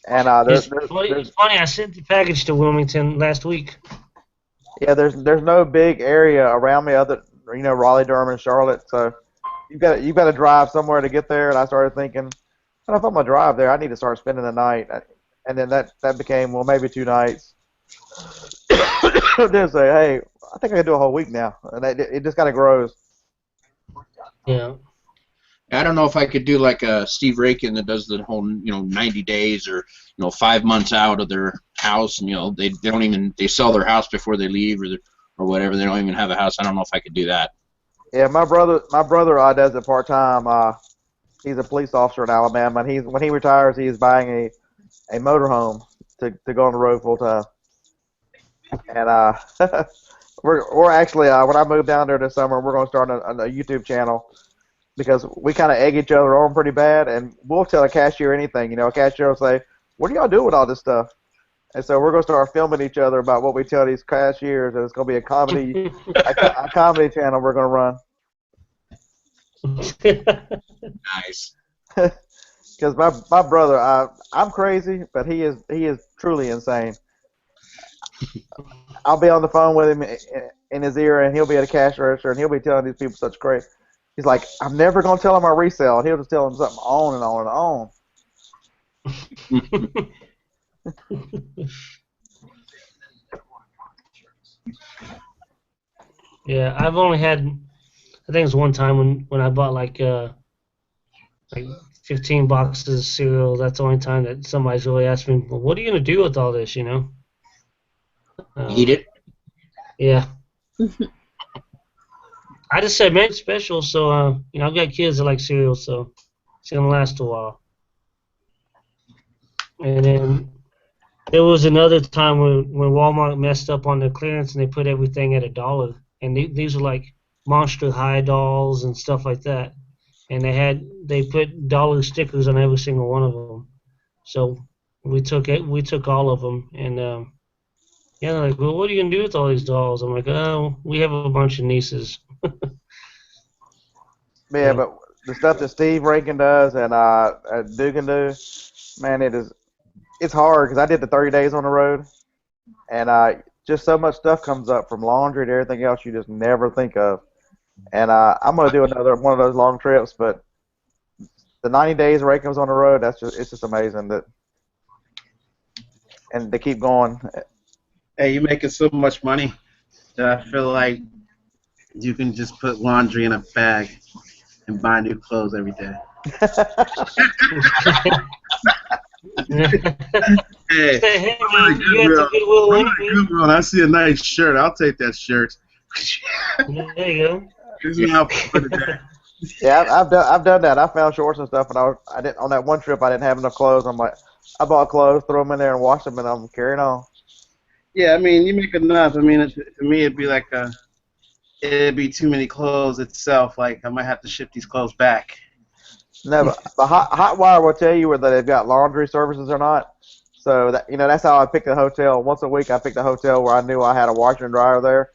And It's funny. It's funny. I sent the package to Wilmington last week. yeah, there's no big area around me other Raleigh, Durham, and Charlotte. So you've got to drive somewhere to get there. And I started thinking, if I'm gonna drive there, I need to start spending the night. And then that became well maybe 2 nights. Then say, hey, I think I can do a whole week now, and it just kind of grows. Yeah. I don't know if I could do like Steve Rakin that does the whole 90 days or 5 months out of their house, and they don't even they sell their house before they leave, or whatever. They don't even have a house. I don't know if I could do that. Yeah, my brother does it part time. He's a police officer in Alabama, and when he retires, he's buying a motorhome to go on the road full time. And we're actually when I move down there this summer, we're going to start a YouTube channel because we kind of egg each other on pretty bad, and we'll tell a cashier anything. You know, a cashier will say, "What do y'all do with all this stuff?" And so we're going to start filming each other about what we tell these cashiers, and it's going to be a comedy a comedy channel we're going to run. Nice. Because my brother, I'm crazy, but he is truly insane. I'll be on the phone with him in his ear, and he'll be at a cash register, and he'll be telling these people such crazy. He's like, I'm never gonna tell him I resell, and he'll just tell them something on and on and on. Yeah, I've only had, I think it was one time when I bought like 15 boxes of cereal. That's the only time that somebody's really asked me, well, what are you gonna do with all this, you know? Eat it. Yeah. I just said, man, it's special. So, you know, I've got kids that like cereal, so it's gonna last a while. And then there was another time when Walmart messed up on their clearance and they put everything at $1, and these were like Monster High dolls and stuff like that, and they put dollar stickers on every single one of them. So we took all of them, and yeah, they're like, well, what are you gonna do with all these dolls? I'm like, oh, we have a bunch of nieces. Yeah, but the stuff that Steve Rankin does and Dugan do, man, it's hard because I did the 30 days on the road, and just so much stuff comes up from laundry to everything else you just never think of. And I'm gonna do another one of those long trips, but the 90 days Rankin was on the road, it's just amazing and they keep going. Hey, you're making so much money that I feel like you can just put laundry in a bag and buy new clothes every day. Hey, Hey, man, you got the Goodwill link, man? Goodwill. I see a nice shirt. I'll take that shirt. There you go. This is how I put it there. Yeah, I've done that. I found shorts and stuff, and I didn't on that one trip. I didn't have enough clothes. I'm like, I bought clothes, throw them in there, and wash them, and I'm carrying on. Yeah, I mean, you make enough. I mean, to me, it'd be too many clothes itself. Like, I might have to ship these clothes back. No, but the Hotwire will tell you whether they've got laundry services or not. So that that's how I picked the hotel. Once a week, I picked a hotel where I knew I had a washer and dryer there.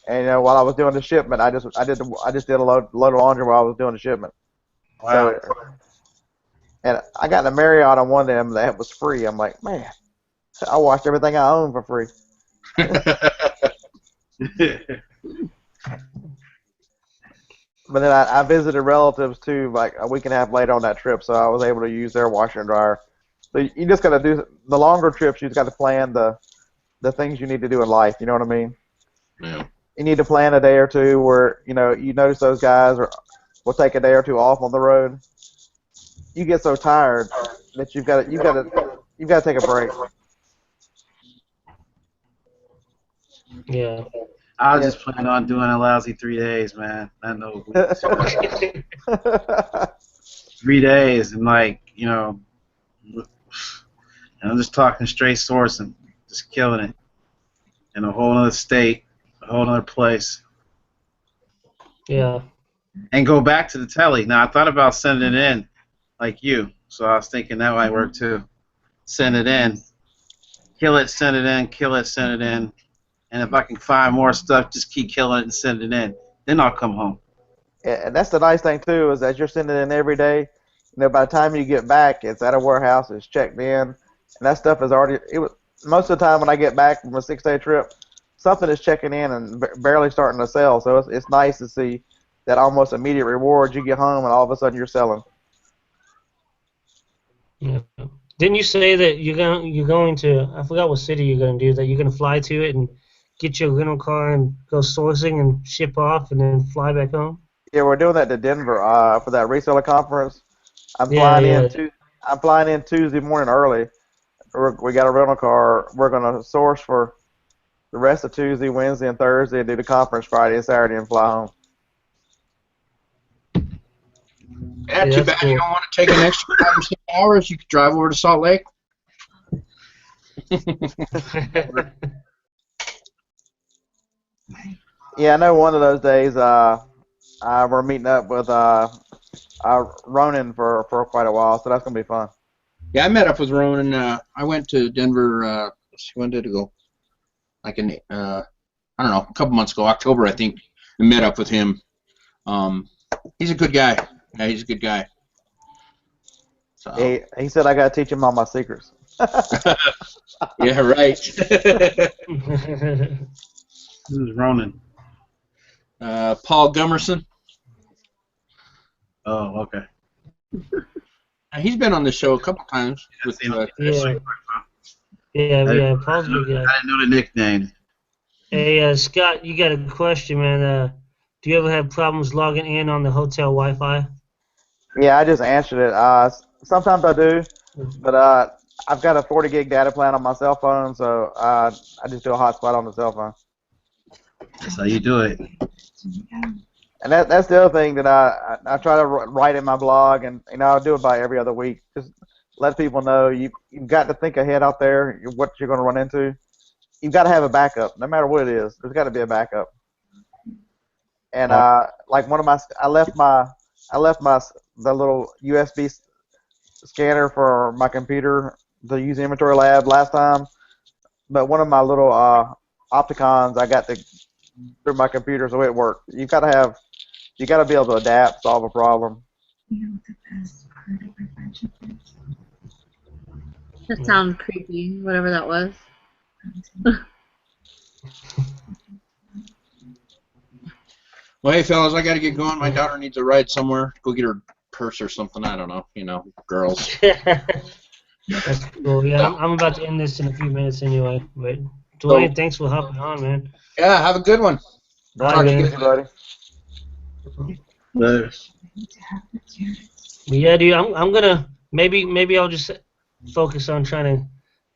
And while I was doing the shipment, I just did a load of laundry while I was doing the shipment. Wow. So, and I got in a Marriott on one of them that was free. I'm like, man, I washed everything I own for free. But then I visited relatives too, like a week and a half later on that trip, so I was able to use their washer and dryer. So you just got to do the longer trips. You just got to plan the things you need to do in life. You know what I mean? Yeah. You need to plan a day or two where you notice those guys will take a day or two off on the road. You get so tired that you've got to take a break. Yeah. I was just planning on doing a lousy 3 days, man. I know. 3 days, and and I'm just talking straight sourcing, just killing it in a whole other state, a whole other place. Yeah. And go back to the telly. Now, I thought about sending it in like you, so I was thinking that might work too. Send it in, kill it, send it in, kill it, send it in. And if I can find more stuff, just keep killing it and send it in. Then I'll come home. Yeah, and that's the nice thing too, is as you're sending it in every day, by the time you get back, it's at a warehouse, it's checked in, and that stuff is already. Most of the time when I get back from a 6-day trip, something is checking in and barely starting to sell. So it's nice to see that almost immediate reward. You get home and all of a sudden you're selling. Yeah. Didn't you say that you're going to, I forgot what city you're going to do, that you're going to fly to it and get your rental car and go sourcing and ship off and then fly back home? Yeah, we're doing that to Denver for that reseller conference. I'm flying in Tuesday morning early. We got a rental car. We're going to source for the rest of Tuesday, Wednesday, and Thursday, do the conference Friday and Saturday, and fly home. Yeah, Yeah, too that's bad you cool. don't want to take an extra 5 or 6 hours. You could drive over to Salt Lake. Yeah, I know one of those days we're meeting up with Ronan for quite a while, so that's gonna be fun. Yeah, I met up with Ronan. I went to Denver. When did it go? Like in I don't know, a couple months ago, October, I think. And met up with him. He's a good guy. Yeah, he's a good guy. So. He said I gotta teach him all my secrets. Yeah, right. Who's Ronan? Paul Gummerson. Oh, okay. He's been on the show a couple times. With, yeah, Paul's a good guy. I didn't know the nickname. Hey, Scott, you got a question, man. Do you ever have problems logging in on the hotel Wi-Fi? Yeah, I just answered it. Sometimes I do, but I've got a 40 gig data plan on my cell phone, so I just do a hotspot on the cell phone. That's how you do it. And that's the other thing that I try to write in my blog, and I do it by every other week. Just let people know you've got to think ahead out there, what you're going to run into. You've got to have a backup, no matter what it is. There's got to be a backup. And like I left the little USB scanner for my computer to use Inventory Lab last time, but one of my little Opticons I got through my computer, so it worked. You got to be able to adapt, solve a problem. That sounds creepy, whatever that was. Well, hey, fellas, I got to get going. My daughter needs a ride somewhere. Go get her purse or something. I don't know. Girls. That's cool. Yeah, I'm about to end this in a few minutes anyway. But Dwayne, thanks for hopping on, man. Yeah, have a good one. Talk to you, buddy. But Yeah, dude, I'm gonna maybe I'll just focus on trying to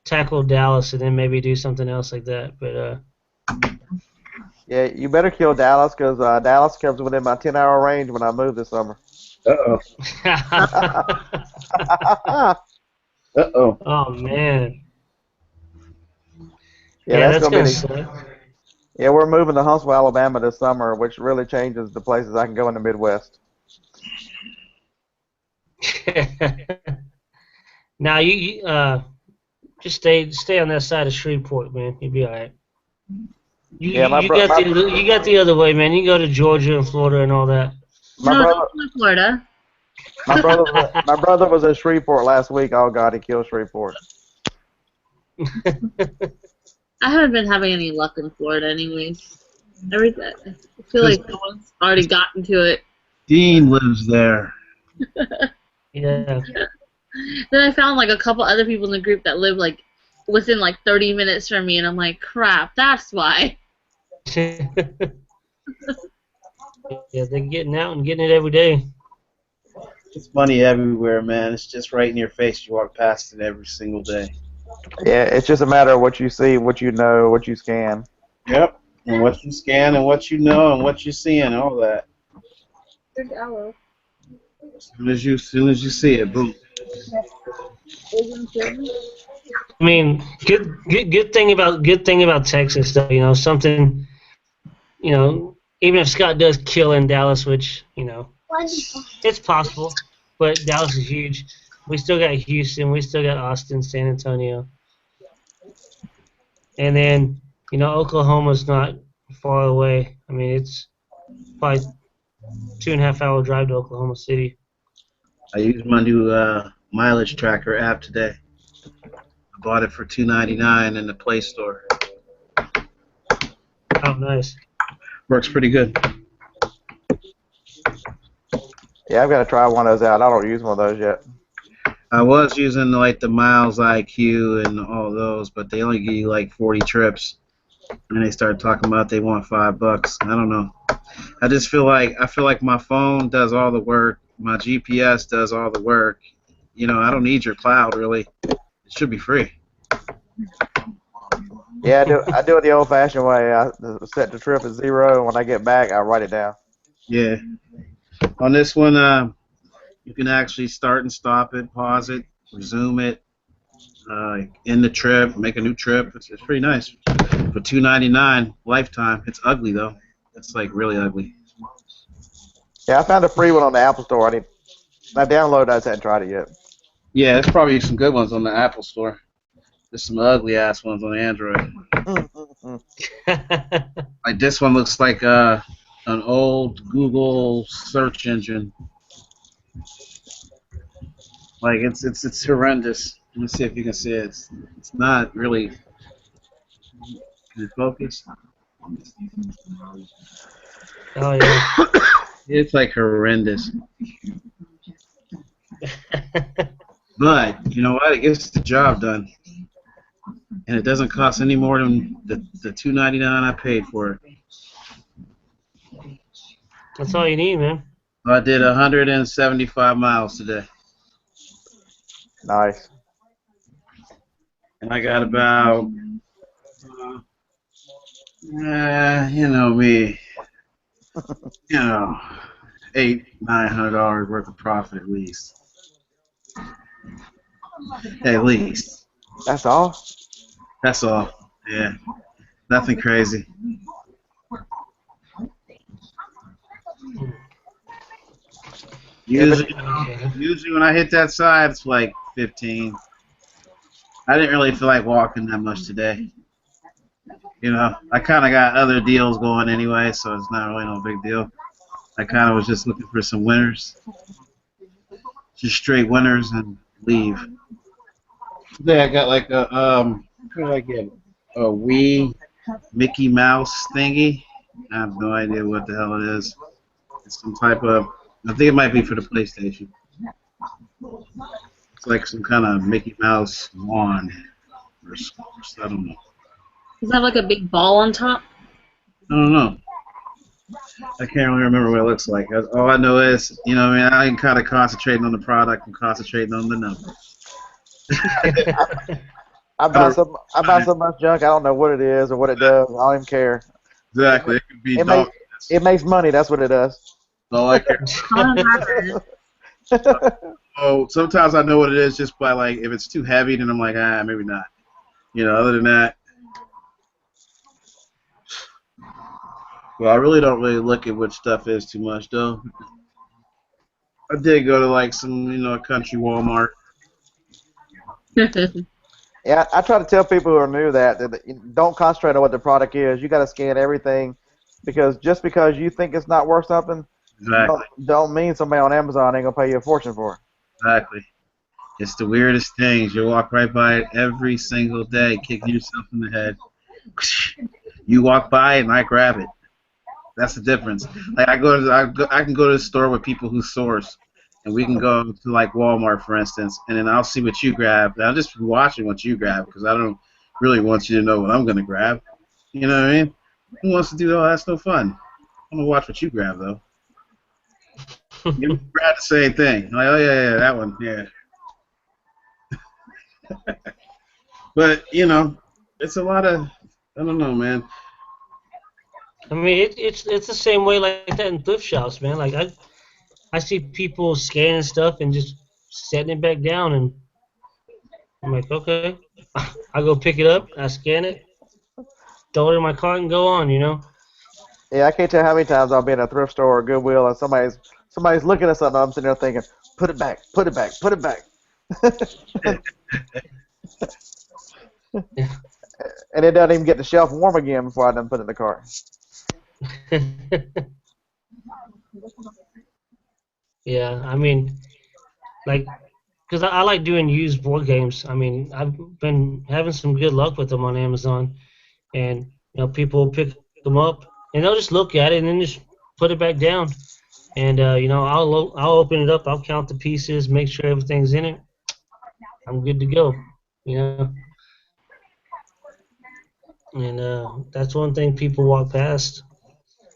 tackle Dallas and then maybe do something else like that. But Yeah, you better kill Dallas, because Dallas comes within my 10-hour range when I move this summer. Uh-oh. Uh-oh. Oh man. Yeah, that's gonna gonna be. suck. Yeah, we're moving to Huntsville, Alabama this summer, which really changes the places I can go in the Midwest. Now you just stay on that side of Shreveport, man. You'll be all right. You got the other way, man. You can go to Georgia and Florida and all that. My No, brother, don't go to Florida. my brother was in Shreveport last week. Oh God, he killed Shreveport. I haven't been having any luck in Florida, anyways. I feel like someone's already gotten to it. Dean lives there. Yeah. Then I found like a couple other people in the group that live like within like 30 minutes from me, and I'm like, crap, that's why. Yeah, they're getting out and getting it every day. It's money everywhere, man. It's just right in your face. You walk past it every single day. Yeah, it's just a matter of what you see, what you know, what you scan. Yep. And what you scan and what you know and what you see and all that. There's Aloe. As soon as you see it, boom. I mean, good thing about Texas, though. Something. Even if Scott does kill in Dallas, which it's possible, but Dallas is huge. We still got Houston, we still got Austin, San Antonio, and then Oklahoma's not far away. I mean, it's probably 2.5 hour drive to Oklahoma City. I used my new mileage tracker app today. I bought it for $2.99 in the Play Store. Oh, nice. Works pretty good. Yeah, I've got to try one of those out. I don't use one of those yet. I was using like the Miles IQ and all those, but they only give you like 40 trips, and they started talking about they want $5. I don't know. I feel like my phone does all the work. My GPS does all the work. I don't need your cloud really. It should be free. Yeah, I do it the old-fashioned way. I set the trip at 0, and when I get back, I write it down. Yeah. On this one, you can actually start and stop it, pause it, resume it, end the trip, make a new trip. It's pretty nice. For $2.99 lifetime. It's ugly though. It's like really ugly. Yeah, I found a free one on the Apple Store. I downloaded it. I just haven't tried it yet. Yeah, there's probably some good ones on the Apple Store. There's some ugly ass ones on Android. Like this one looks like an old Google search engine. Like it's horrendous. Let me see if you can see it. It's not really. Can you focus? Oh yeah. It's like horrendous. But you know what? It gets the job done, and it doesn't cost any more than the $2.99 I paid for it. That's all you need, man. I did 175 miles today, Nice. and I got about, you know me, $800-900 worth of profit at least. At least. That's all. That's all. Yeah. Nothing crazy. Usually when I hit that side, it's like 15. I didn't really feel like walking that much today. You know, I kind of got other deals going anyway, so it's not really no big deal. I kind of was just looking for some winners. Just straight winners and leave. Today I got like a, what did I get? A Wii Mickey Mouse thingy. I have no idea what the hell it is. It's some type of, I think it might be for the PlayStation. It's like some kind of Mickey Mouse wand or I don't know. Does it have like a big ball on top? I don't know. I can't really remember what it looks like. All I know is, you know, I am kind of concentrating on the product and concentrating on the number. I buy so much junk. I don't know what it is or what it does. I don't even care. Exactly. It could be It makes money. That's what it does. All I care. Oh, sometimes I know what it is just by like if it's too heavy, then I'm like, maybe not. You know, other than that. Well, I really don't really look at what stuff is too much though. I did go to like some, you know, country Walmart. Yeah, I try to tell people who are new that you don't concentrate on what the product is. You got to scan everything, because just because you think it's not worth something, Exactly. don't mean somebody on Amazon ain't gonna pay you a fortune for it. Exactly. It's the weirdest things. You walk right by it every single day, kicking yourself in the head. You walk by it and I grab it. That's the difference. Like I can go to the store with people who source, and we can go to like Walmart, for instance, and then I'll see what you grab. And I'll just be watching what you grab because I don't really want you to know what I'm gonna grab. You know what I mean? Who wants to do that? That's no fun. I'm gonna watch what you grab though. You grab the same thing. Like, oh yeah, that one, yeah. But you know, it's a lot of, I don't know, man. I mean, it's the same way like that in thrift shops, man. Like I see people scanning stuff and just setting it back down, and I'm like, okay, I go pick it up, I scan it, throw it in my cart, and go on, you know. Yeah, I can't tell how many times I'll be in a thrift store or Goodwill and somebody's looking at something. I'm sitting there thinking, put it back, put it back, put it back. And it doesn't even get the shelf warm again before I done put it in the cart. Yeah, I mean, like, because I like doing used board games. I mean, I've been having some good luck with them on Amazon, and you know, people pick them up and they'll just look at it and then just put it back down. And you know, I'll open it up, I'll count the pieces, make sure everything's in it. I'm good to go. You know, and that's one thing people walk past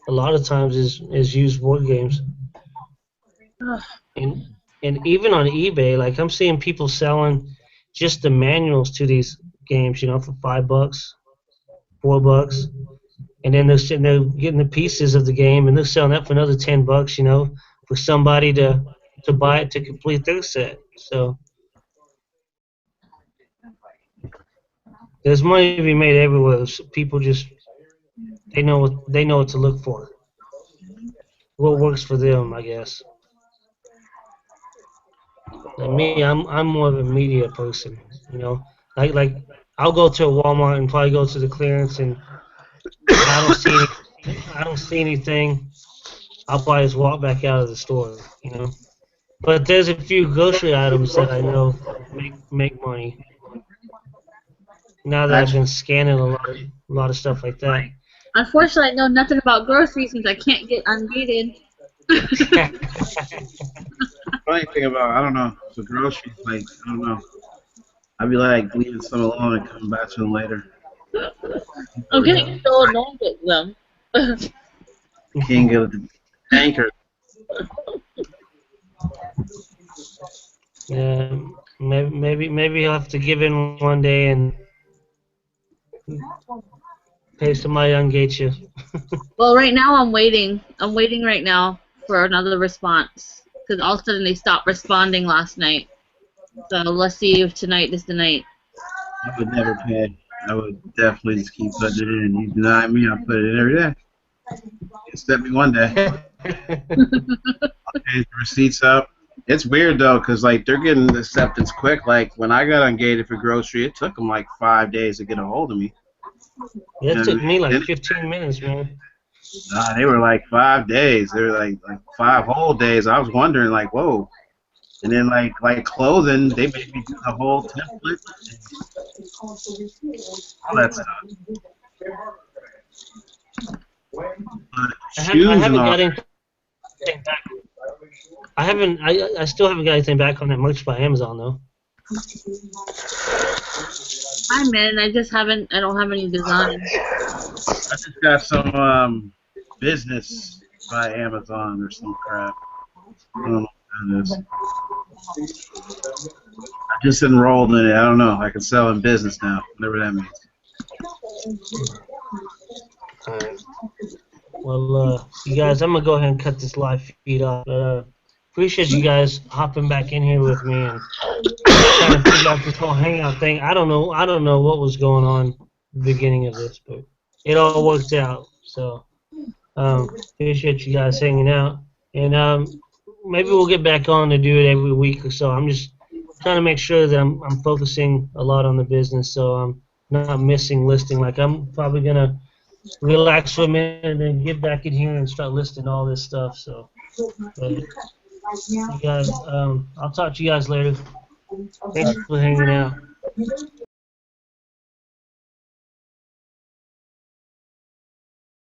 a lot of times is used board games. And and even on eBay, like I'm seeing people selling just the manuals to these games, you know, for $5. $4, and then they're sitting there getting the pieces of the game, and they're selling that for another $10, for somebody to buy it to complete their set. So there's money to be made everywhere. So people just they know what to look for. What works for them, I guess. And me, I'm more of a media person. Like I'll go to a Walmart and probably go to the clearance, and I don't see anything. I'll probably just walk back out of the store. But there's a few grocery items that I know make money. Now that I've been scanning a lot of stuff like that. Unfortunately, I know nothing about groceries since I can't get ungated. Funny thing about, I don't know, the groceries, like, I don't know. I'd be like leaving some alone and coming back to them later. I'm getting so annoyed with them. Can't get the tanker. Yeah, maybe I'll have to give in one day and pay somebody to ungate you. Well, right now I'm waiting. I'm waiting right now for another response. Because all of a sudden they stopped responding last night. So let's see if tonight is the night. I would never pay. I would definitely just keep putting it in. You deny me, I'll put it in every day. You step me one day. I'll pay the receipts up. It's weird though, cause like they're getting the acceptance quick. Like when I got ungated for grocery, it took them like 5 days to get a hold of me. It took me like 15 minutes, man. Nah, they were like 5 days. They were like 5 whole days. I was wondering like, whoa. And then like clothing, they made me do the whole template, all that stuff. I haven't got anything back. I still haven't got anything back on that merch by Amazon though. I'm in. I don't have any designs. I just got some business by Amazon or some crap. I don't know what that is. I just enrolled in it. I don't know. I can sell in business now, whatever that means. Alright. Well, you guys, I'm gonna go ahead and cut this live feed off. Appreciate you guys hopping back in here with me and trying to figure out this whole Hangout thing. I don't know what was going on at the beginning of this, but it all worked out. So appreciate you guys hanging out, and maybe we'll get back on to do it every week or so. I'm just trying to make sure that I'm focusing a lot on the business, so I'm not missing listing. Like I'm probably gonna relax for a minute and then get back in here and start listing all this stuff. So, you guys, I'll talk to you guys later. Thanks for hanging out.